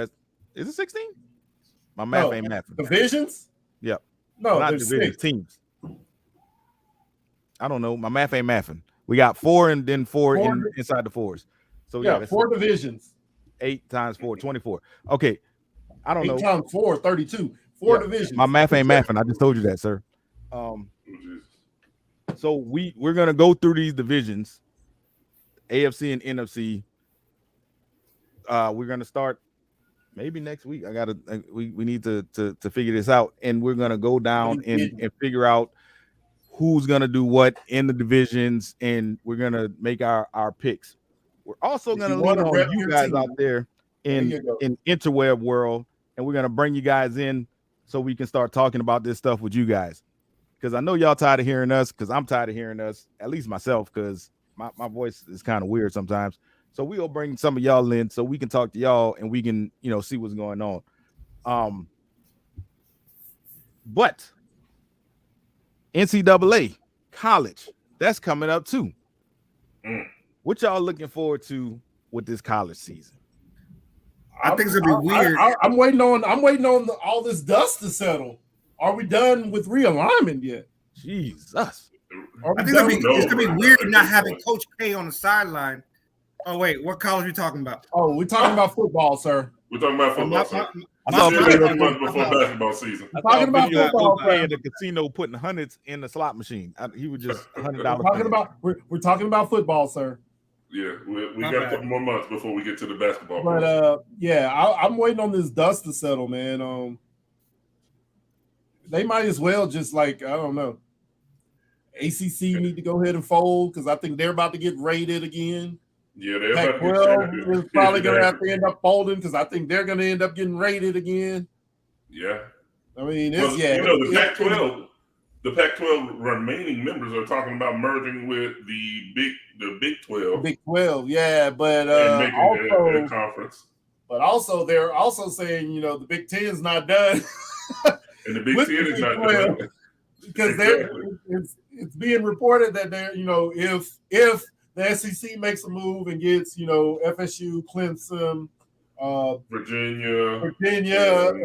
S1: is it 16? My math ain't mathing.
S3: Divisions?
S1: Yep.
S3: No,
S1: not divisions, 6. Teams. I don't know. My math ain't mathing. We got 4 and then 4 inside the 4s. So
S3: yeah, 4 divisions.
S1: 8 times 4, 24. Okay. I don't know.
S3: 8 times 4, 32. 4 divisions.
S1: My math ain't mathing. I just told you that, sir. So we're gonna go through these divisions, AFC and NFC. We're gonna start maybe next week. We need to figure this out, and we're gonna go down and figure out who's gonna do what in the divisions, and we're gonna make our picks. We're also gonna lean on you guys out there in interweb world, and we're gonna bring you guys in so we can start talking about this stuff with you guys. Because I know y'all tired of hearing us, because I'm tired of hearing us, at least myself, because my voice is kind of weird sometimes. So we'll bring some of y'all in so we can talk to y'all and we can, see what's going on. But NCAA college, that's coming up too. What y'all looking forward to with this college season?
S2: I think it's gonna be weird.
S3: I'm waiting on all this dust to settle. Are we done with realignment yet?
S1: Jesus.
S2: I think it's gonna be weird not having Coach K on the sideline. Oh wait, what college are we talking about?
S3: Oh, we're talking about football, sir.
S4: We're talking about football, sir. Before basketball season.
S3: I'm talking about football, sir.
S1: In the casino putting hundreds in the slot machine. He was just $100.
S3: We're talking about football, sir.
S4: Yeah, we got a couple more months before we get to the basketball.
S3: But I'm waiting on this dust to settle, man. They might as well just I don't know. ACC need to go ahead and fold because I think they're about to get raided again.
S4: Yeah, they're
S3: Pac-12 is probably going to have to end up folding because I think they're going to end up getting raided again.
S4: Yeah,
S3: I mean,
S4: the Pac-12 remaining members are talking about merging with the Big 12.
S3: Big 12, yeah, but
S4: making also a conference.
S3: But also, they're also saying the Big 10 is not done,
S4: and the Big 10 is not done
S3: because it's being reported that they're if the SEC makes a move and gets FSU, Clemson, Virginia,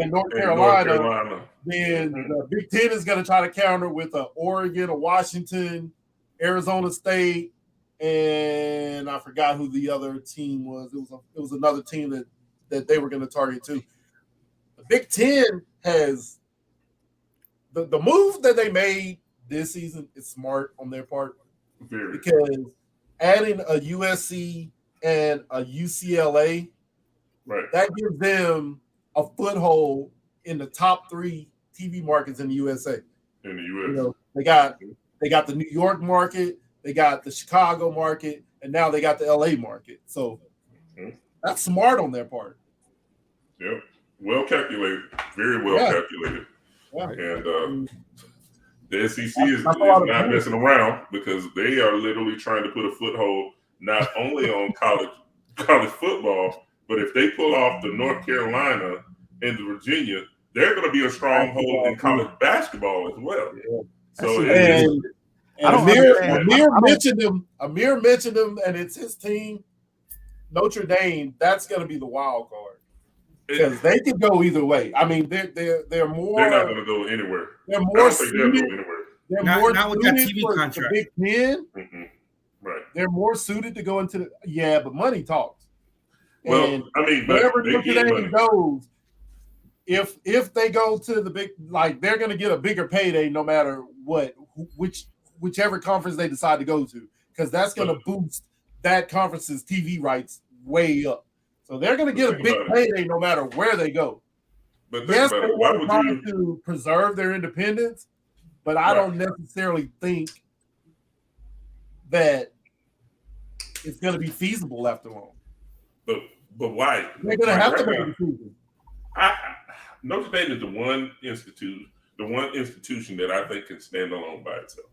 S3: and North Carolina, then the Big Ten is going to try to counter with Oregon, a Washington, Arizona State, and I forgot who the other team was. It was another team that they were going to target too. The Big Ten has the move that they made this season is smart on their part because adding a USC and a UCLA, that gives them a foothold in the top 3 TV markets in the USA.
S4: In the US,
S3: they got the New York market, they got the Chicago market, and now they got the LA market. So that's smart on their part.
S4: Yep, well calculated, very well calculated.
S3: Yeah.
S4: And the SEC is not messing around because they are literally trying to put a foothold not only on college football, but if they pull off the North Carolina and the Virginia, they're going to be a stronghold in college basketball as well. Yeah. So
S3: Amir mentioned them. Amir mentioned them, and it's his team. Notre Dame. That's going to be the wild card because they could go either way. I mean, they're more.
S4: They're not going to go anywhere.
S3: They're more suited. They're more
S2: not with that TV contract.
S3: The Big Ten.
S4: Right.
S3: They're more suited to go into but money talks.
S4: Well,
S3: and
S4: I mean,
S3: wherever Notre Dame goes, if they go to the big, they're going to get a bigger payday no matter whichever conference they decide to go to, because that's going to boost that conference's TV rights way up. So they're going to get a big payday no matter where they go.
S4: But
S3: yes, they want to preserve their independence, but I don't necessarily think that it's going to be feasible after long.
S4: But why?
S3: They're going to have to make a decision.
S4: Notre Dame is the one institution that I think can stand alone by itself.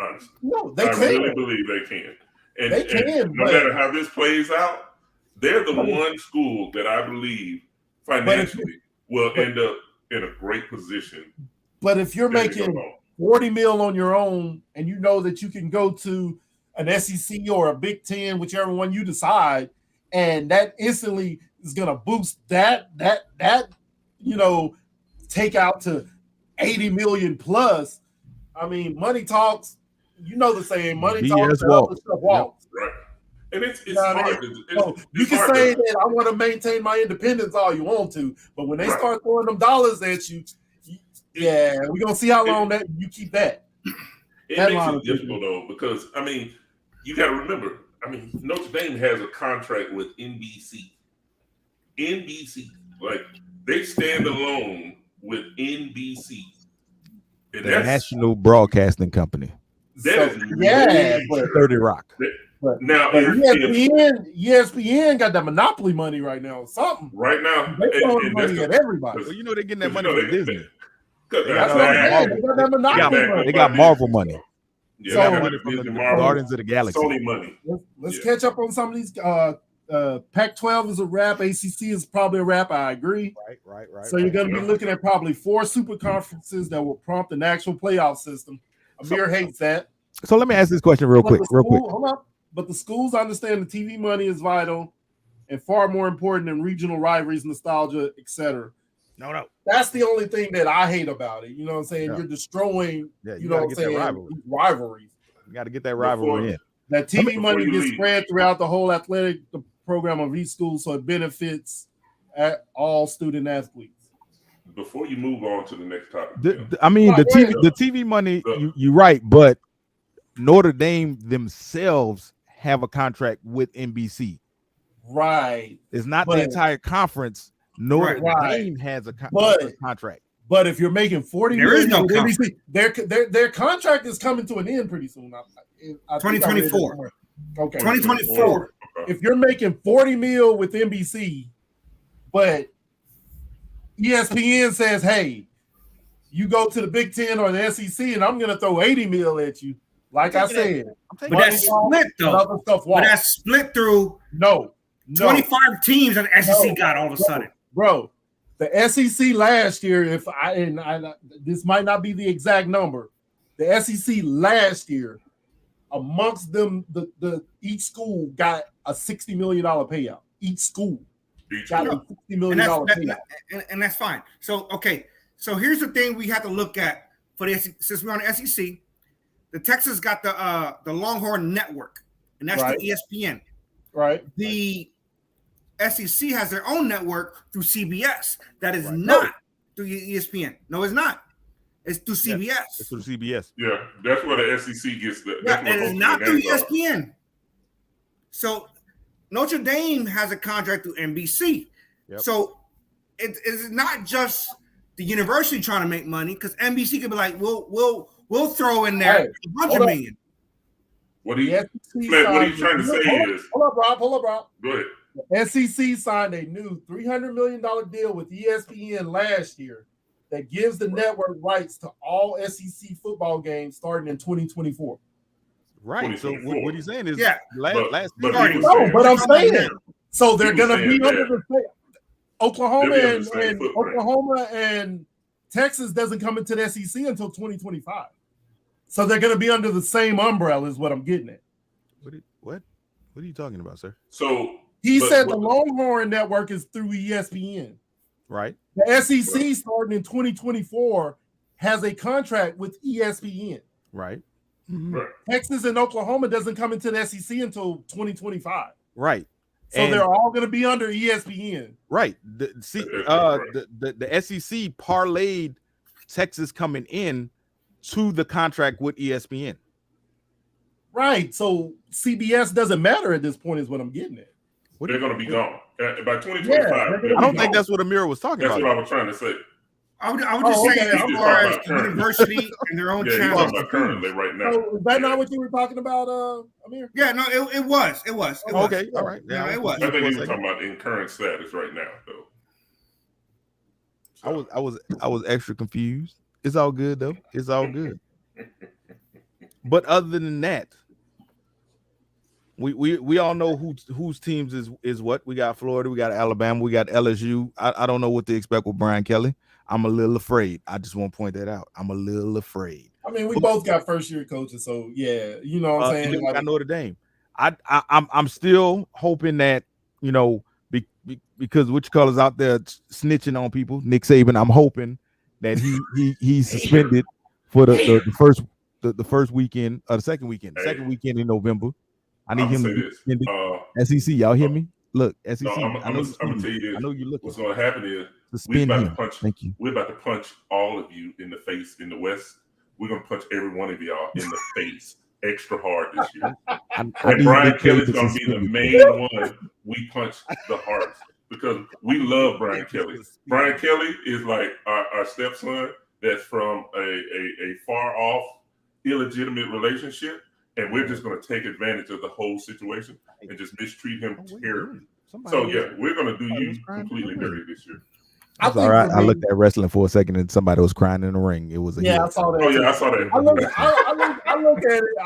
S4: Honestly,
S3: no, they can.
S4: really believe they can. And,
S3: they can.
S4: No matter how this plays out, they're the one school that I believe financially will end up in a great position.
S3: But if you're making $40 million on your own, and you know that you can go to an SEC or a Big Ten, whichever one you decide, and that instantly is going to boost that take out to 80 million plus. I mean, money talks. You know the saying, money talks, and other stuff walks.
S4: Right. And it's hard.
S3: You can say that I want to maintain my independence all you want to, but when they start throwing them dollars at you, we're going to see how long that you keep that.
S4: It makes it difficult, though, because, I mean, you got to remember, Notre Dame has a contract with NBC. They stand alone with NBC.
S1: The National Broadcasting Company.
S3: But
S1: 30 Rock.
S3: But ESPN got that monopoly money right now. Something
S4: right now.
S3: They're throwing money at everybody.
S1: Well, they're getting that money from Disney.
S3: They got that monopoly money.
S1: They got Marvel money.
S4: Yeah,
S3: So-
S4: they
S1: money
S4: got the
S1: from the
S4: Disney Marvel,
S1: Guardians of the Galaxy.
S4: Sony money.
S3: Let's
S4: Yeah.
S3: catch up on some of these. Pac-12 is a wrap. ACC is probably a wrap. I agree.
S1: Right.
S3: So you're going to be
S4: Yeah.
S3: looking at probably 4 super conferences that will prompt an actual playoff system. Amir hates that.
S1: So let me ask this question real quick.
S3: Hold up. But the schools understand the TV money is vital and far more important than regional rivalries, nostalgia, etc.
S1: No.
S3: That's the only thing that I hate about it. You know what I'm saying?
S1: Yeah.
S3: You're destroying,
S1: Yeah,
S3: you know
S1: gotta
S3: what I'm
S1: get that
S3: saying,
S1: rivalry.
S3: these rivalries.
S1: You got to get that rivalry in.
S3: That TV
S4: Before
S3: money
S4: you
S3: gets
S4: leave.
S3: spread throughout the whole athletic program of each school, so it benefits at all student athletes.
S4: Before you move on to the next topic,
S1: I mean,
S3: Right,
S1: the TV money. You're right, but Notre Dame themselves have a contract with NBC.
S3: Right.
S1: It's not
S3: But-
S1: the entire conference. Notre
S3: Right.
S1: Dame has a
S3: But-
S1: contract.
S3: But if you're making 40
S2: There is
S3: million
S2: no
S3: with NBC, their contract is coming to an end pretty soon. I think I read it
S2: 2024.
S3: somewhere. Okay.
S2: 2024.
S3: If you're making 40 mil with NBC, but ESPN says, hey, you go to the Big Ten or the SEC, and I'm going to throw 80 mil at you. Like I said,
S2: But that's split though.
S3: other stuff
S2: But that's split through
S3: no.
S2: 25 teams that the SEC
S3: No.
S2: got all of a sudden.
S3: Bro, the SEC last year, this might not be the exact number. The SEC last year, amongst them, the each school got a $60 million payout. Each school got a $60 million payout.
S2: And that's fine. So here's the thing we have to look at for this. Since we're on the SEC, the Texas got the Longhorn Network, and that's
S3: Right.
S2: the ESPN.
S3: Right.
S2: The SEC has their own network through CBS. That is
S1: Right.
S2: not through ESPN. No, it's not. It's through CBS.
S1: It's through CBS.
S4: yeah, that's where the SEC gets the.
S2: Yeah,
S4: That's
S2: it is not through ESPN. So Notre Dame has a contract through NBC.
S1: Yep.
S2: So it's not just the university trying to make money, because NBC could be like, we'll throw in there
S3: Hey,
S2: $100
S3: hold
S2: million.
S4: What are you,
S3: The SEC
S4: Flint, what are you
S3: signed-
S4: trying to say is?
S3: Hold up, Rob.
S4: Go ahead.
S3: The SEC signed a new $300 million deal with ESPN last year that gives the network rights to all SEC football games starting in 2024.
S1: Right. So what he's saying is,
S2: Yeah.
S1: last
S4: But
S1: season-
S4: he was
S3: No,
S4: saying-
S3: but I'm saying
S2: Yeah.
S3: so they're
S4: He was
S3: going to be
S4: saying
S3: under
S4: that.
S3: the Oklahoma
S4: They'll be under
S3: and,
S4: the same
S3: and
S4: footprint.
S3: Oklahoma and Texas doesn't come into the SEC until 2025. So they're going to be under the same umbrella is what I'm getting at.
S1: What are you talking about, sir?
S4: So
S3: He
S4: But
S3: said
S4: what-
S3: the Longhorn Network is through ESPN.
S1: Right.
S3: The SEC starting in 2024 has a contract with ESPN.
S1: Right.
S4: right.
S3: Texas and Oklahoma doesn't come into the SEC until 2025.
S1: Right.
S3: So
S1: And-
S3: they're all going to be under ESPN.
S1: Right. The SEC parlayed Texas coming in to the contract with ESPN.
S3: Right. So CBS doesn't matter at this point is what I'm getting at.
S4: They're going to be gone by 2025.
S3: Yeah,
S1: I don't think that's what Amir was talking
S4: That's
S1: about.
S4: what I was trying to say.
S2: I would just say
S3: okay.
S2: as
S3: I'm
S2: far as
S4: talking
S2: the
S4: about
S2: university and their own
S4: Yeah, he's
S2: channels.
S4: talking about currently right now.
S3: So is that not what you were talking about, Amir?
S2: Yeah, no, it was.
S1: Okay. All right.
S2: Yeah, it was.
S4: I think he was talking about in current status right now, though.
S1: I was extra confused. It's all good though. It's all good. But other than that, we all know whose teams is what. We got Florida, we got Alabama, we got LSU. I don't know what to expect with Brian Kelly. I'm a little afraid. I just want to point that out. I'm a little afraid.
S3: I mean, we both got first year coaches, so yeah, you know what I'm
S1: And
S3: saying.
S1: then we
S3: Like,
S1: got Notre Dame. I'm still hoping that, you know, because what you call is out there snitching on people. Nick Saban. I'm hoping that he's suspended for the first weekend, the second weekend in November. I need him to be suspended. SEC, y'all hear me? Look, SEC.
S4: No, I'm
S1: I know
S4: gonna tell you this.
S1: I know you're looking.
S4: What's going to happen is
S1: Suspend him.
S4: Thank you. We're about to punch all of you in the face in the West. We're going to punch every one of y'all in the face extra hard this year. And Brian Kelly's going to be the main one we punch the hardest because we love Brian Kelly. Brian Kelly is like our stepson that's from a far off, illegitimate relationship. And we're just going to take advantage of the whole situation and just mistreat him terribly. So, yeah, we're going to do you completely dirty this year.
S1: That's all right. I looked at wrestling for a second and somebody was crying in the ring. It was a
S3: I saw that.
S4: Oh, yeah, I saw that.
S3: look at it.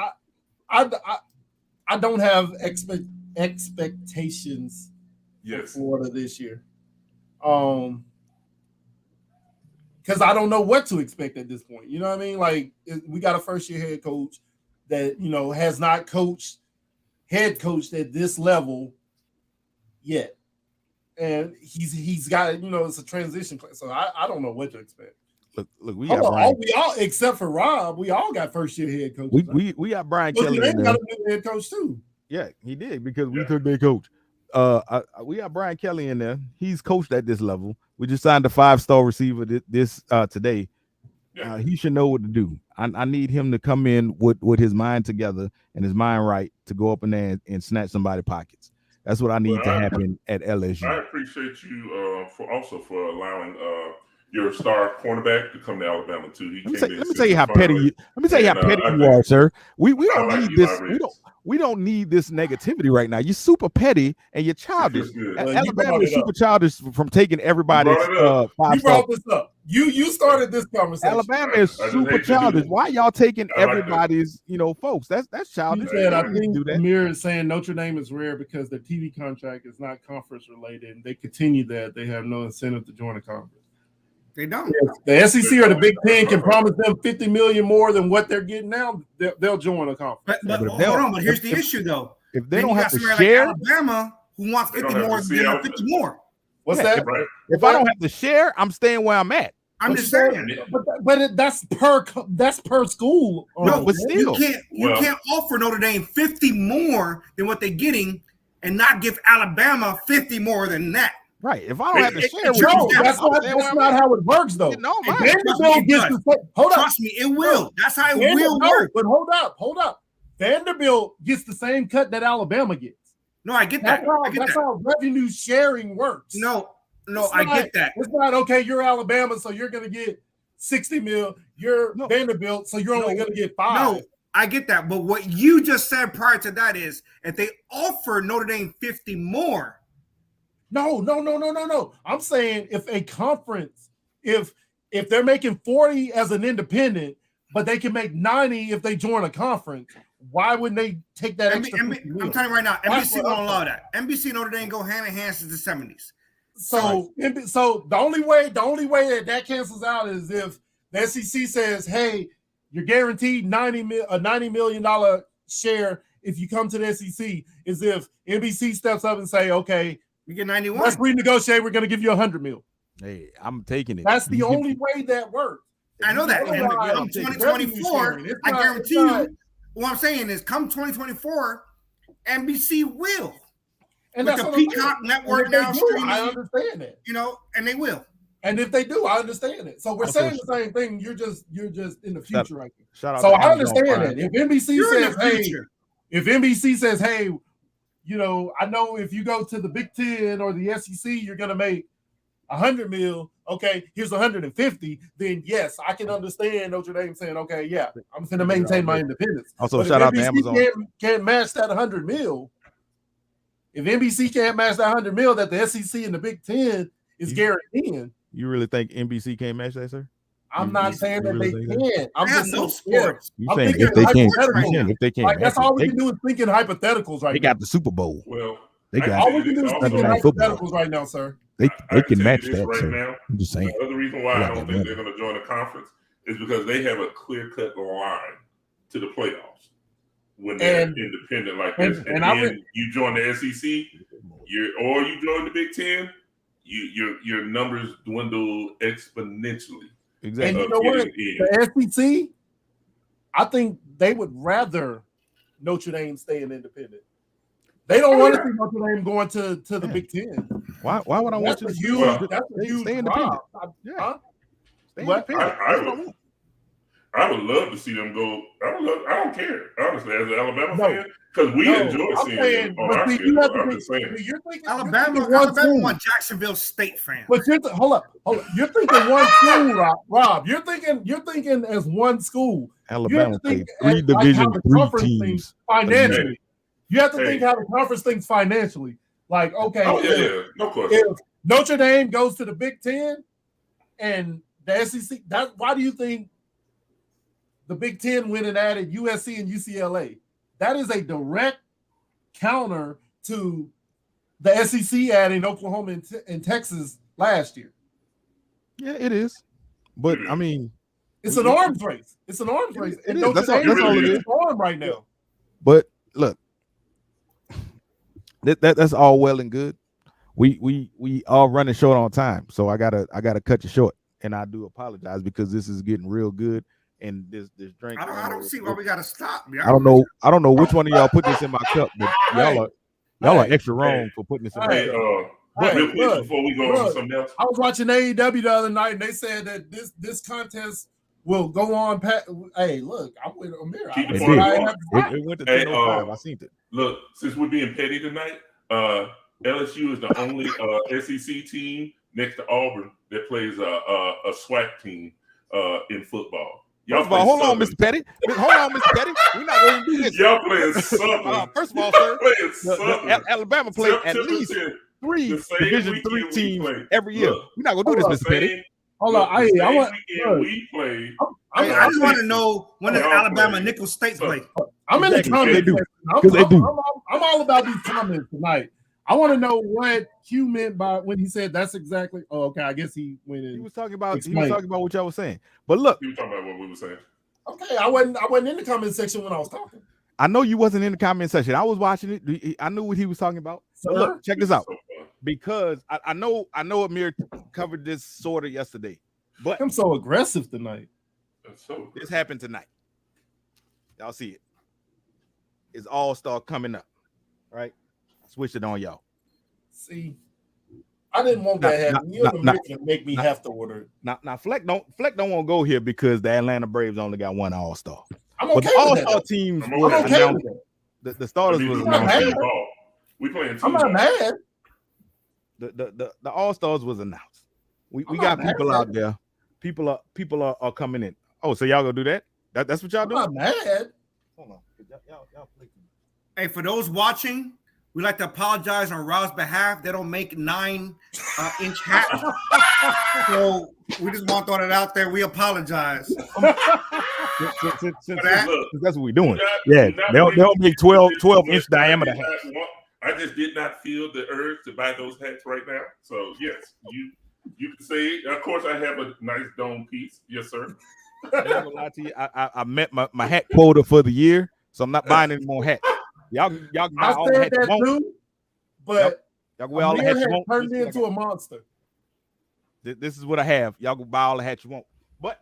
S3: I don't have expectations for Florida this year. Because I don't know what to expect at this point. You know what I mean? Like, we got a first-year head coach that, has not head coached at this level yet. And he's got, it's a transition class. So I don't know what to expect.
S1: Look, we got Brian.
S3: We all, except for Rob, we all got first-year head coaches.
S1: We got Brian Kelly.
S3: They got a new head coach too.
S1: Yeah, he did because we took their coach. We got Brian Kelly in there. He's coached at this level. We just signed a 5-star receiver this today. He should know what to do. I need him to come in with his mind together and his mind right to go up in there and snatch somebody's pockets. That's what I need to happen at LSU.
S4: I appreciate you for allowing your star cornerback to come to Alabama too.
S1: Let me tell you how petty you are, sir. We don't need this. We don't need this negativity right now. You're super petty and you're childish. Alabama is super childish from taking everybody's 5
S3: You brought this up. You started this conversation.
S1: Alabama is super childish. Why y'all taking everybody's, folks? That's childish.
S3: I think Amir is saying Notre Dame is rare because their TV contract is not conference related, and they continue that. They have no incentive to join a conference.
S2: They don't.
S3: The SEC or the Big Ten can promise them $50 million more than what they're getting now. They'll join a conference.
S2: But hold on. But here's the issue, though.
S1: If they don't have to share,
S2: like Alabama, who wants 50 more, 50 more.
S3: What's that?
S4: Right.
S1: If I don't have to share, I'm staying where I'm at.
S2: I'm just saying.
S3: But that's per school.
S2: No,
S1: but still,
S2: you can't offer Notre Dame 50 more than what they're getting, and not give Alabama 50 more than that.
S1: Right. If I don't have to share,
S3: that's not how it works, though. Vanderbilt gets
S2: Trust me, it will. That's how it will work.
S3: But hold up. Vanderbilt gets the same cut that Alabama gets.
S2: No, I get that.
S3: That's how revenue sharing works.
S2: No, I get that.
S3: It's not okay. You're Alabama, so you're going to get 60 mil. You're Vanderbilt, so you're only going to get 5.
S2: No, I get that. But what you just said prior to that is if they offer Notre Dame 50 more.
S3: No. I'm saying if a conference, if they're making 40 as an independent, but they can make 90 if they join a conference, why wouldn't they take that extra? I'm
S2: telling you right now, NBC won't allow that. NBC and Notre Dame go hand in hand since the 70s.
S3: So the only way that cancels out is if the SEC says, "Hey, you're guaranteed $90 million share if you come to the SEC." Is if NBC steps up and say, "Okay,
S2: you get 91.
S3: Let's renegotiate. We're going to give you $100 million."
S1: Hey, I'm taking it.
S3: That's the only way that works.
S2: I know that. Come 2024, I guarantee you. What I'm saying is, come 2024, NBC will.
S3: And
S2: with
S3: that's
S2: the Peacock network now streaming.
S3: I understand it.
S2: And they will.
S3: And if they do, I understand it. So we're saying the same thing. You're just in the future right now.
S1: Shout out.
S3: So I understand it. If NBC says, hey, I know if you go to the Big Ten or the SEC, you're gonna make $100 million. Okay, here's 150. Then yes, I can understand Notre Dame saying, okay, yeah, I'm gonna maintain my independence.
S1: Also, shout out to Amazon.
S3: Can't match that $100 million. If NBC can't match that $100 million that the SEC and the Big Ten is guaranteeing,
S1: you really think NBC can't match that, sir?
S3: I'm not saying that they can. I'm just
S2: no sports.
S1: I'm saying if they can't.
S3: Like, that's all we can do is think in hypotheticals right now.
S1: They got the Super Bowl.
S4: Well,
S1: they got
S3: all we can do is think in hypotheticals right now, sir.
S1: They can match that
S4: right
S1: sir.
S4: now.
S1: I'm just saying.
S4: The other reason why I don't think they're going to join the conference is because they have a clear-cut line to the playoffs when they're independent like this. And then you join the SEC, you join the Big Ten, your numbers dwindle exponentially.
S1: Exactly.
S3: And you know what? The SEC, I think they would rather Notre Dame stay an independent. They don't want to see Notre Dame going to the Big Ten.
S1: Why would I want you to
S3: stay independent?
S1: Stay independent.
S4: I would love to see them go. I don't care, honestly, as an Alabama fan, because we enjoy seeing them on our schedule.
S2: Alabama won Jacksonville State fan.
S3: But hold up. You're thinking one school, Rob. You're thinking as one school.
S1: Alabama played 3 Division III teams
S3: financially. You have to think how the conference thinks financially. Like, okay,
S4: no question.
S3: If Notre Dame goes to the Big Ten and the SEC, why do you think the Big Ten went and added USC and UCLA. That is a direct counter to the SEC adding Oklahoma and Texas last year.
S1: Yeah, it is. But I mean,
S3: it's an arms race. It's an arms race.
S1: It is. That's all it is.
S3: On right now.
S1: But look, that's all well and good. We are running short on time, so I gotta cut you short, and I do apologize because this is getting real good, and this drink.
S2: I don't see why we gotta stop.
S1: I don't know which one of y'all put this in my cup, but y'all are extra wrong for putting this in my cup.
S4: But real quick before we go on to something else,
S3: I was watching AEW the other night, and they said that this contest will go on. Hey, look, I'm with Amir.
S1: It went to 10:05. I seen it.
S4: Look, since we're being petty tonight, LSU is the only SEC team next to Auburn that plays a SWAC team in football.
S1: Y'all hold on, Mr. Petty. Hold on, Mr. Petty. We're not going to do this.
S4: Y'all playing Southern.
S1: First of all, sir, Alabama played at least 3 Division III teams every year. We're not going to do this, Mr. Petty.
S3: Hold on. I
S2: just want to know when does Alabama Nicholls State play?
S3: I'm in the comments.
S1: They do.
S3: I'm all about these comments tonight. I want to know what Q meant by when he said that's exactly. Oh, okay. I guess he went in.
S1: He was talking about what y'all was saying. But look,
S4: he was talking about what we were saying.
S3: Okay, I wasn't in the comment section when I was talking.
S1: I know you wasn't in the comment section. I was watching it. I knew what he was talking about. So look, check this out. Because I know Amir covered this sort of yesterday, but
S3: I'm so aggressive tonight.
S1: This happened tonight. Y'all see it. It's All-Star coming up, right? Switch it on y'all.
S3: See, I didn't want that to happen. You make me have to order it.
S1: Now Fleck don't want to go here because the Atlanta Braves only got one All-Star.
S3: I'm okay.
S1: But the All-Star teams were announced. The starters was announced.
S4: We playing.
S3: I'm not mad.
S1: The All-Stars was announced. We got people out there. People are coming in. Oh, so y'all gonna do that? That's what y'all doing?
S3: I'm not mad.
S1: Hold on. Y'all
S2: hey, for those watching, we'd like to apologize on Rob's behalf. They don't make 9-inch hats. So we just want to throw that out there. We apologize.
S1: Since that's what we're doing. They'll make 12-inch diameter hats.
S4: I just did not feel the urge to buy those hats right now. So yes, you can say. Of course, I have a nice dome piece. Yes, sir.
S1: I'm not gonna lie to you. I met my hat quota for the year, so I'm not buying any more hats. Y'all can buy all the hats you want.
S3: But
S1: y'all can wear all the hats you want.
S3: Turned me into a monster.
S1: This is what I have. Y'all can buy all the hats you want. But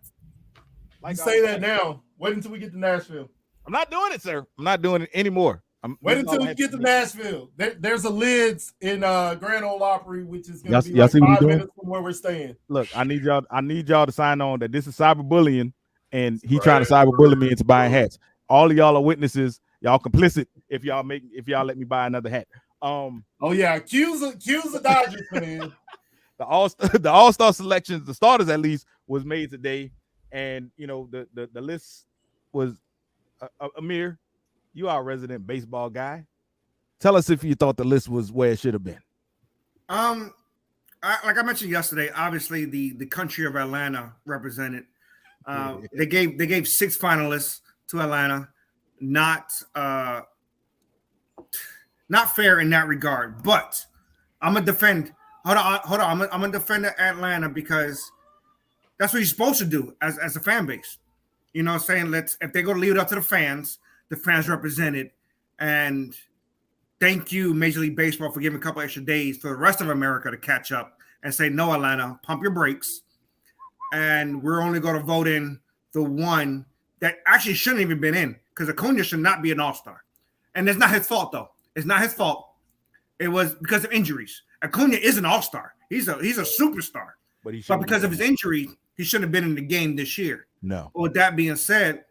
S3: like you say that now. Wait until we get to Nashville.
S1: I'm not doing it, sir. I'm not doing it anymore.
S3: Wait until we get to Nashville. There's a Lids in Grand Ole Opry, which is going to be like 5 minutes from where we're staying.
S1: Look, I need y'all to sign on that this is cyberbullying, and he trying to cyberbully me into buying hats. All of y'all are witnesses. Y'all complicit if y'all let me buy another hat.
S3: Oh yeah, accuse the Dodgers fan.
S1: The All-Star selections, the starters at least, was made today, and you know the list was Amir. You are a resident baseball guy. Tell us if you thought the list was where it should have been.
S2: Like I mentioned yesterday, obviously the country of Atlanta represented. They gave 6 finalists to Atlanta. Not fair in that regard. But I'm gonna defend. Hold on. I'm gonna defend Atlanta because that's what you're supposed to do as a fan base. You know, saying if they go to leave it up to the fans represented, and thank you, Major League Baseball, for giving a couple extra days for the rest of America to catch up and say, no, Atlanta, pump your brakes. And we're only going to vote in the one that actually shouldn't even been in, because Acuna should not be an all-star. And it's not his fault, though. It's not his fault. It was because of injuries. Acuna is an all-star. He's a superstar. But because of his injury, he shouldn't have been in the game this year.
S1: No.
S2: With that being said,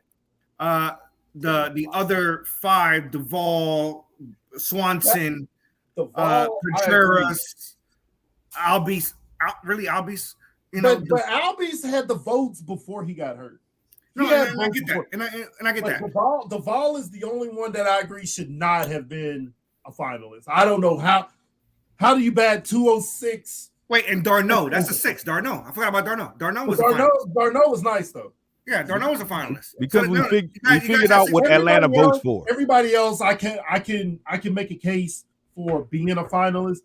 S2: the other 5, Duvall, Swanson, Contreras, Albies, Albies.
S3: But Albies had the votes before he got hurt.
S2: I get that. And I get that.
S3: Duvall is the only one that I agree should not have been a finalist. I don't know how do you bat 206?
S2: Wait, and Darno, that's a 6. Darno, I forgot about Darno. Darno was
S3: Darno was nice though.
S2: Yeah, Darno was a finalist
S1: because
S2: So,
S1: we
S2: no,
S1: figured
S2: you guys
S1: out
S2: have
S1: what
S2: to-
S1: Atlanta
S3: Everybody
S1: votes
S3: else-
S1: for.
S3: Everybody else, I can make a case for being a finalist.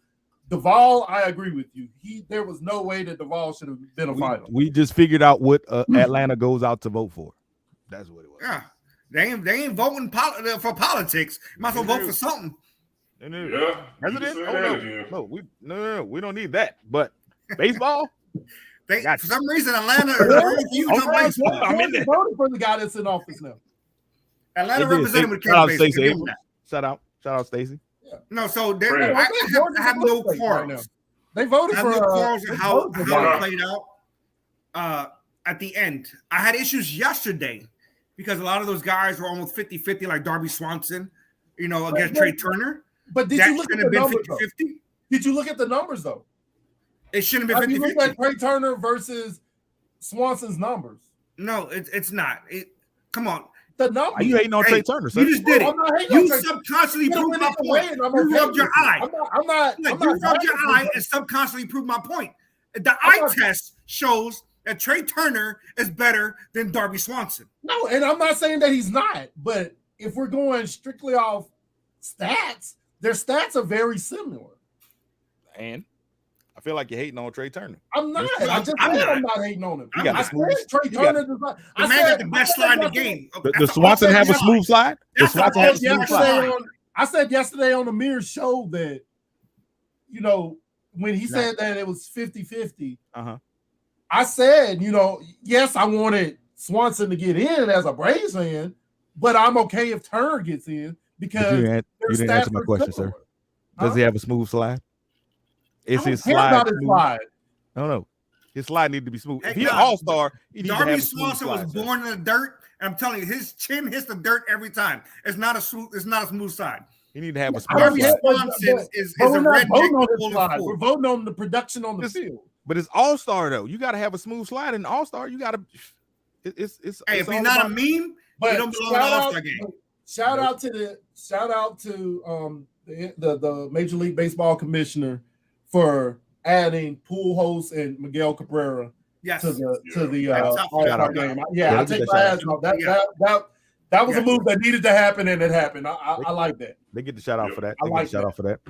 S3: Duvall, I agree with you. There was no way that Duvall should have been a finalist.
S1: We just figured out what Atlanta goes out to vote for. That's what it was.
S2: Yeah, they ain't voting for politics. Might as well vote for something.
S4: Yeah.
S1: President? Oh, no, we don't need that. But baseball,
S2: For some reason, Atlanta is very huge on baseball.
S3: I'm in there. Voted for the guy that's in office now.
S2: Atlanta representative
S1: Shout out
S2: came
S1: Stacey.
S2: baseball.
S1: Shout out Stacey.
S2: No, so
S4: Right.
S2: I have no quarrels.
S3: They voted
S2: I have
S3: for
S2: no quarrels with how
S4: Varner.
S2: it played out at the end. I had issues yesterday because a lot of those guys were almost 50-50, like Darby Swanson, against Trey Turner.
S3: But did
S2: That
S3: you look at
S2: shouldn't
S3: the
S2: have been
S3: numbers?
S2: 50-50.
S3: Did you look at the numbers though?
S2: It shouldn't have
S3: Have
S2: been
S3: you looked at
S2: 50-50.
S3: Trey Turner versus Swanson's numbers?
S2: No, it's not. Come on.
S3: The numbers.
S1: Are you hating on Trey Turner, sir?
S2: You just did it.
S3: I'm not hating on
S2: You
S3: Trey.
S2: subconsciously
S3: Could've
S2: proved
S3: went
S2: my
S3: either way,
S2: point.
S3: and I'm
S2: You
S3: okay
S2: rubbed your
S3: with it.
S2: eye.
S3: I'm not.
S2: Like, you rubbed your eye and subconsciously proved my point. The eye test shows that Trey Turner is better than Darby Swanson.
S3: No, and I'm not saying that he's not, but if we're going strictly off stats, their stats are very similar.
S1: And I feel like you're hating on Trey Turner.
S3: I'm not.
S1: I'm
S3: I just said I'm not hating on him.
S1: You got
S3: I
S1: the smooth-
S3: said Trey
S1: you got-
S3: Turner does not.
S2: The man got the best slide in the game.
S1: Does Swanson have a smooth slide? Does Swanson have a smooth slide?
S3: I said yesterday on the Mirror show that, when he said that it was 50-50, I said, yes, I wanted Swanson to get in as a Braves fan, but I'm okay if Turner gets in because
S1: You didn't answer my question, sir. Does he have a smooth slide? Is his slide smooth? No. His slide need to be smooth. If he's an all-star, he needs to have
S2: Darby
S1: a smooth
S2: Swanson
S1: slide.
S2: was born in the dirt. And I'm telling you, his chin hits the dirt every time. It's not a smooth side.
S1: He need to have a smooth
S2: Darby
S1: slide.
S2: Swanson is a
S3: We're not
S2: redneck
S3: voting on his
S2: full of
S3: slide.
S2: fool.
S3: We're voting on the production on the field.
S1: But it's all-star though. You got to have a smooth slide in all-star. You got to. It's.
S2: Hey, if
S1: all
S2: he's not
S1: about-
S2: a meme,
S3: But
S2: he don't belong in the All-Star game.
S3: Shout out to the Major League Baseball commissioner for adding Pujols and Miguel Cabrera
S2: Yes.
S3: to the
S2: Shout
S3: All-Star
S2: out.
S3: game.
S1: Yeah,
S3: I take my ass off. That was a move that needed to happen, and it happened. I like that.
S1: They get the shout out for that.
S3: I
S1: They
S3: like
S1: get the shout out for that.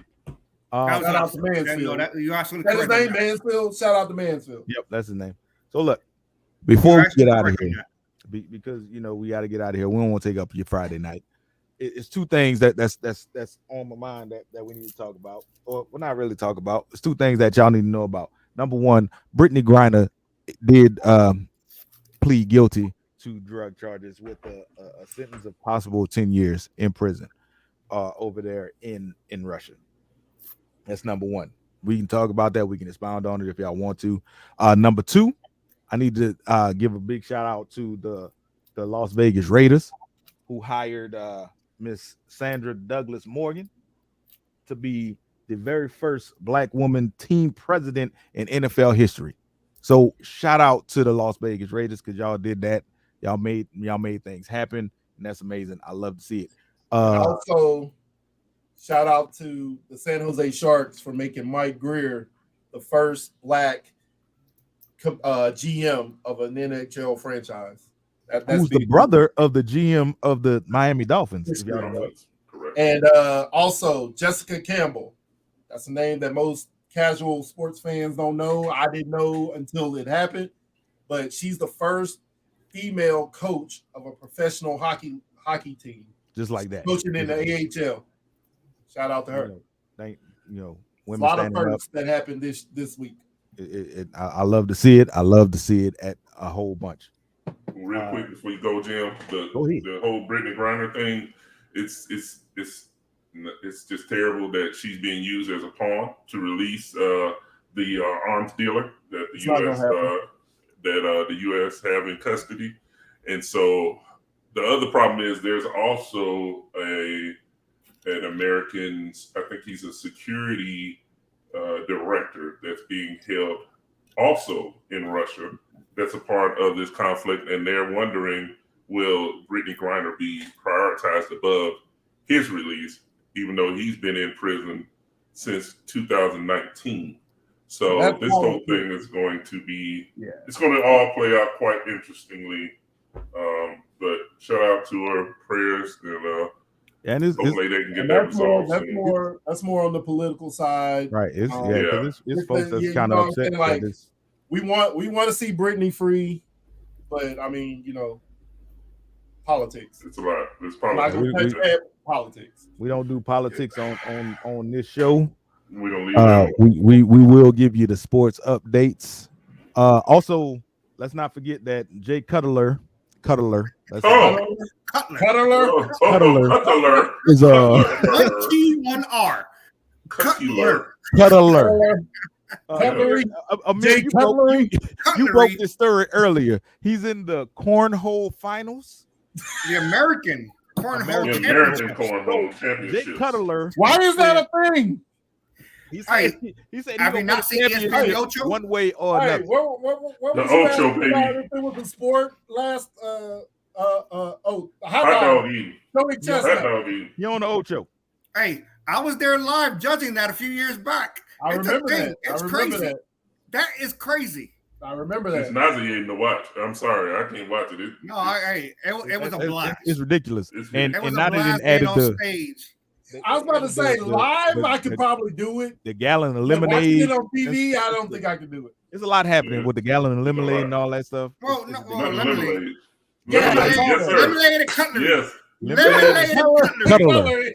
S2: That was
S3: shout out
S2: awesome.
S3: to Mansfield.
S2: You actually
S3: That's his
S2: correct
S3: name,
S2: me.
S3: Mansfield. Shout out to Mansfield.
S1: Yep, that's his name. So look, before we
S2: Actually
S1: get out of
S2: correct me
S1: here,
S2: that.
S1: because we got to get out of here. We don't want to take up your Friday night. It's two things that's on my mind that we need to talk about, or well, not really talk about. It's two things that y'all need to know about. Number one, Brittany Griner did plead guilty to drug charges with a sentence of possible 10 years in prison over there in Russia. That's number one. We can talk about that. We can expound on it if y'all want to. Number two, I need to give a big shout out to the Las Vegas Raiders, who hired Miss Sandra Douglas Morgan to be the very first Black woman team president in NFL history. So shout out to the Las Vegas Raiders because y'all did that. Y'all made things happen, and that's amazing. I love to see it.
S3: Also, shout out to the San Jose Sharks for making Mike Greer the first Black GM of an NHL franchise.
S1: Who's the brother of the GM of the Miami Dolphins? If y'all don't know.
S4: Correct.
S3: And also Jessica Campbell. That's a name that most casual sports fans don't know. I didn't know until it happened, but she's the first female coach of a professional hockey team.
S1: Just like that.
S3: Coaching in the AHL. Shout out to her.
S1: Women
S3: A lot of
S1: standing up.
S3: firsts that happened this week.
S1: I love to see it. I love to see it at a whole bunch.
S4: Real quick before you go, Jim,
S1: Go ahead.
S4: the whole Brittany Griner thing, it's just terrible that she's being used as a pawn to release the arms dealer that the
S3: It's not
S4: U.S.
S3: gonna happen.
S4: The U.S. have in custody, and so the other problem is there's also an American, I think he's a security director that's being held also in Russia. That's a part of this conflict, and they're wondering, will Brittany Griner be prioritized above his release, even though he's been in prison since 2019. So
S3: That's
S4: this whole thing is going to be,
S3: Yeah.
S4: it's going to all play out quite interestingly But shout out to her, prayers, and hopefully they can get that resolved.
S3: That's more on the political side,
S1: right? Because it's folks that's kind of upset.
S3: Like, we want to see Britney free, but I mean, politics.
S4: It's a lot. It's politics.
S3: Politics.
S1: We don't do politics on this show.
S4: We don't leave.
S1: We will give you the sports updates. Also, let's not forget that Jay Cutler.
S3: Cuddler
S1: is
S2: T1R. Cutler.
S1: You broke this story earlier. He's in the cornhole finals.
S2: The American cornhole
S4: championship.
S1: Jay Cutler.
S3: Why is that a thing?
S1: He said
S2: have you not seen ESPN Ocho?
S1: One way or another.
S3: What was
S4: the Ocho, baby?
S3: It was the sport last. Hot
S4: dog eating.
S1: You on the Ocho?
S2: Hey, I was there live judging that a few years back.
S3: I remember that.
S2: It's crazy. That is crazy.
S3: I remember that.
S4: It's nauseating to watch. I'm sorry, I can't watch it.
S2: It was a blast.
S1: It's ridiculous. And
S2: now they didn't add the stage.
S3: I was about to say live, I could probably do it.
S1: The gallon of lemonade.
S3: Watching it on TV, I don't think I could do it.
S1: There's a lot happening with the gallon of lemonade and all that stuff.
S2: Lemonade.
S4: Lemonade
S2: and cutlery.
S4: Yes.
S2: Lemonade and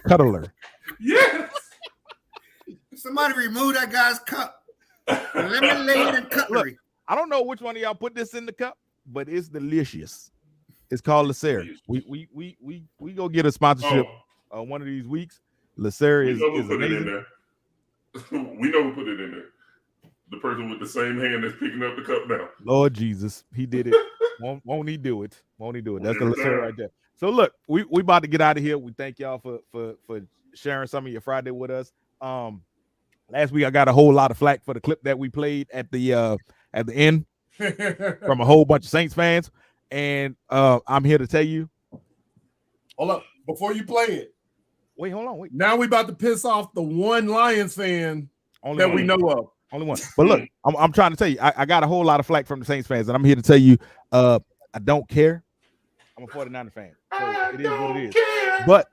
S1: Cuddler.
S4: Yes.
S2: Somebody remove that guy's cup. Lemonade and cutlery.
S1: Look, I don't know which one of y'all put this in the cup, but it's delicious. It's called Lacera. We go get a sponsorship one of these weeks. Lacera is amazing.
S4: We know who put it in there. The person with the same hand that's picking up the cup now.
S1: Lord Jesus, he did it. won't he do it? Won't he do it? That's the Lacera right there. So look, we about to get out of here. We thank y'all for sharing some of your Friday with us. Last week I got a whole lot of flack for the clip that we played at the end from a whole bunch of Saints fans, and I'm here to tell you.
S3: Hold up, before you play it.
S1: Wait, hold on. Wait.
S3: Now we about to piss off the one Lions fan we know of.
S1: Only one. But look, I'm trying to tell you, I got a whole lot of flack from the Saints fans, and I'm here to tell you, I don't care. I'm a 49er fan, so it is what it is. But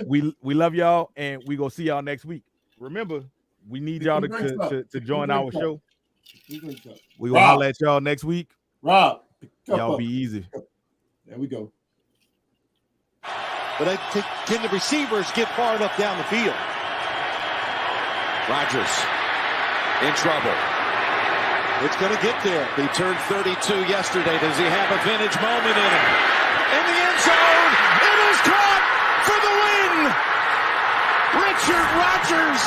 S1: we love y'all, and we gonna see y'all next week. Remember, we need y'all to join our show. We gonna holler at y'all next week.
S3: Rob,
S1: y'all be easy.
S3: There we go.
S5: But I think, can the receivers get far enough down the field? Rodgers in trouble. It's going to get there. He turned 32 yesterday. Does he have a vintage moment in him? In the end zone, it is caught for the win. Richard Rodgers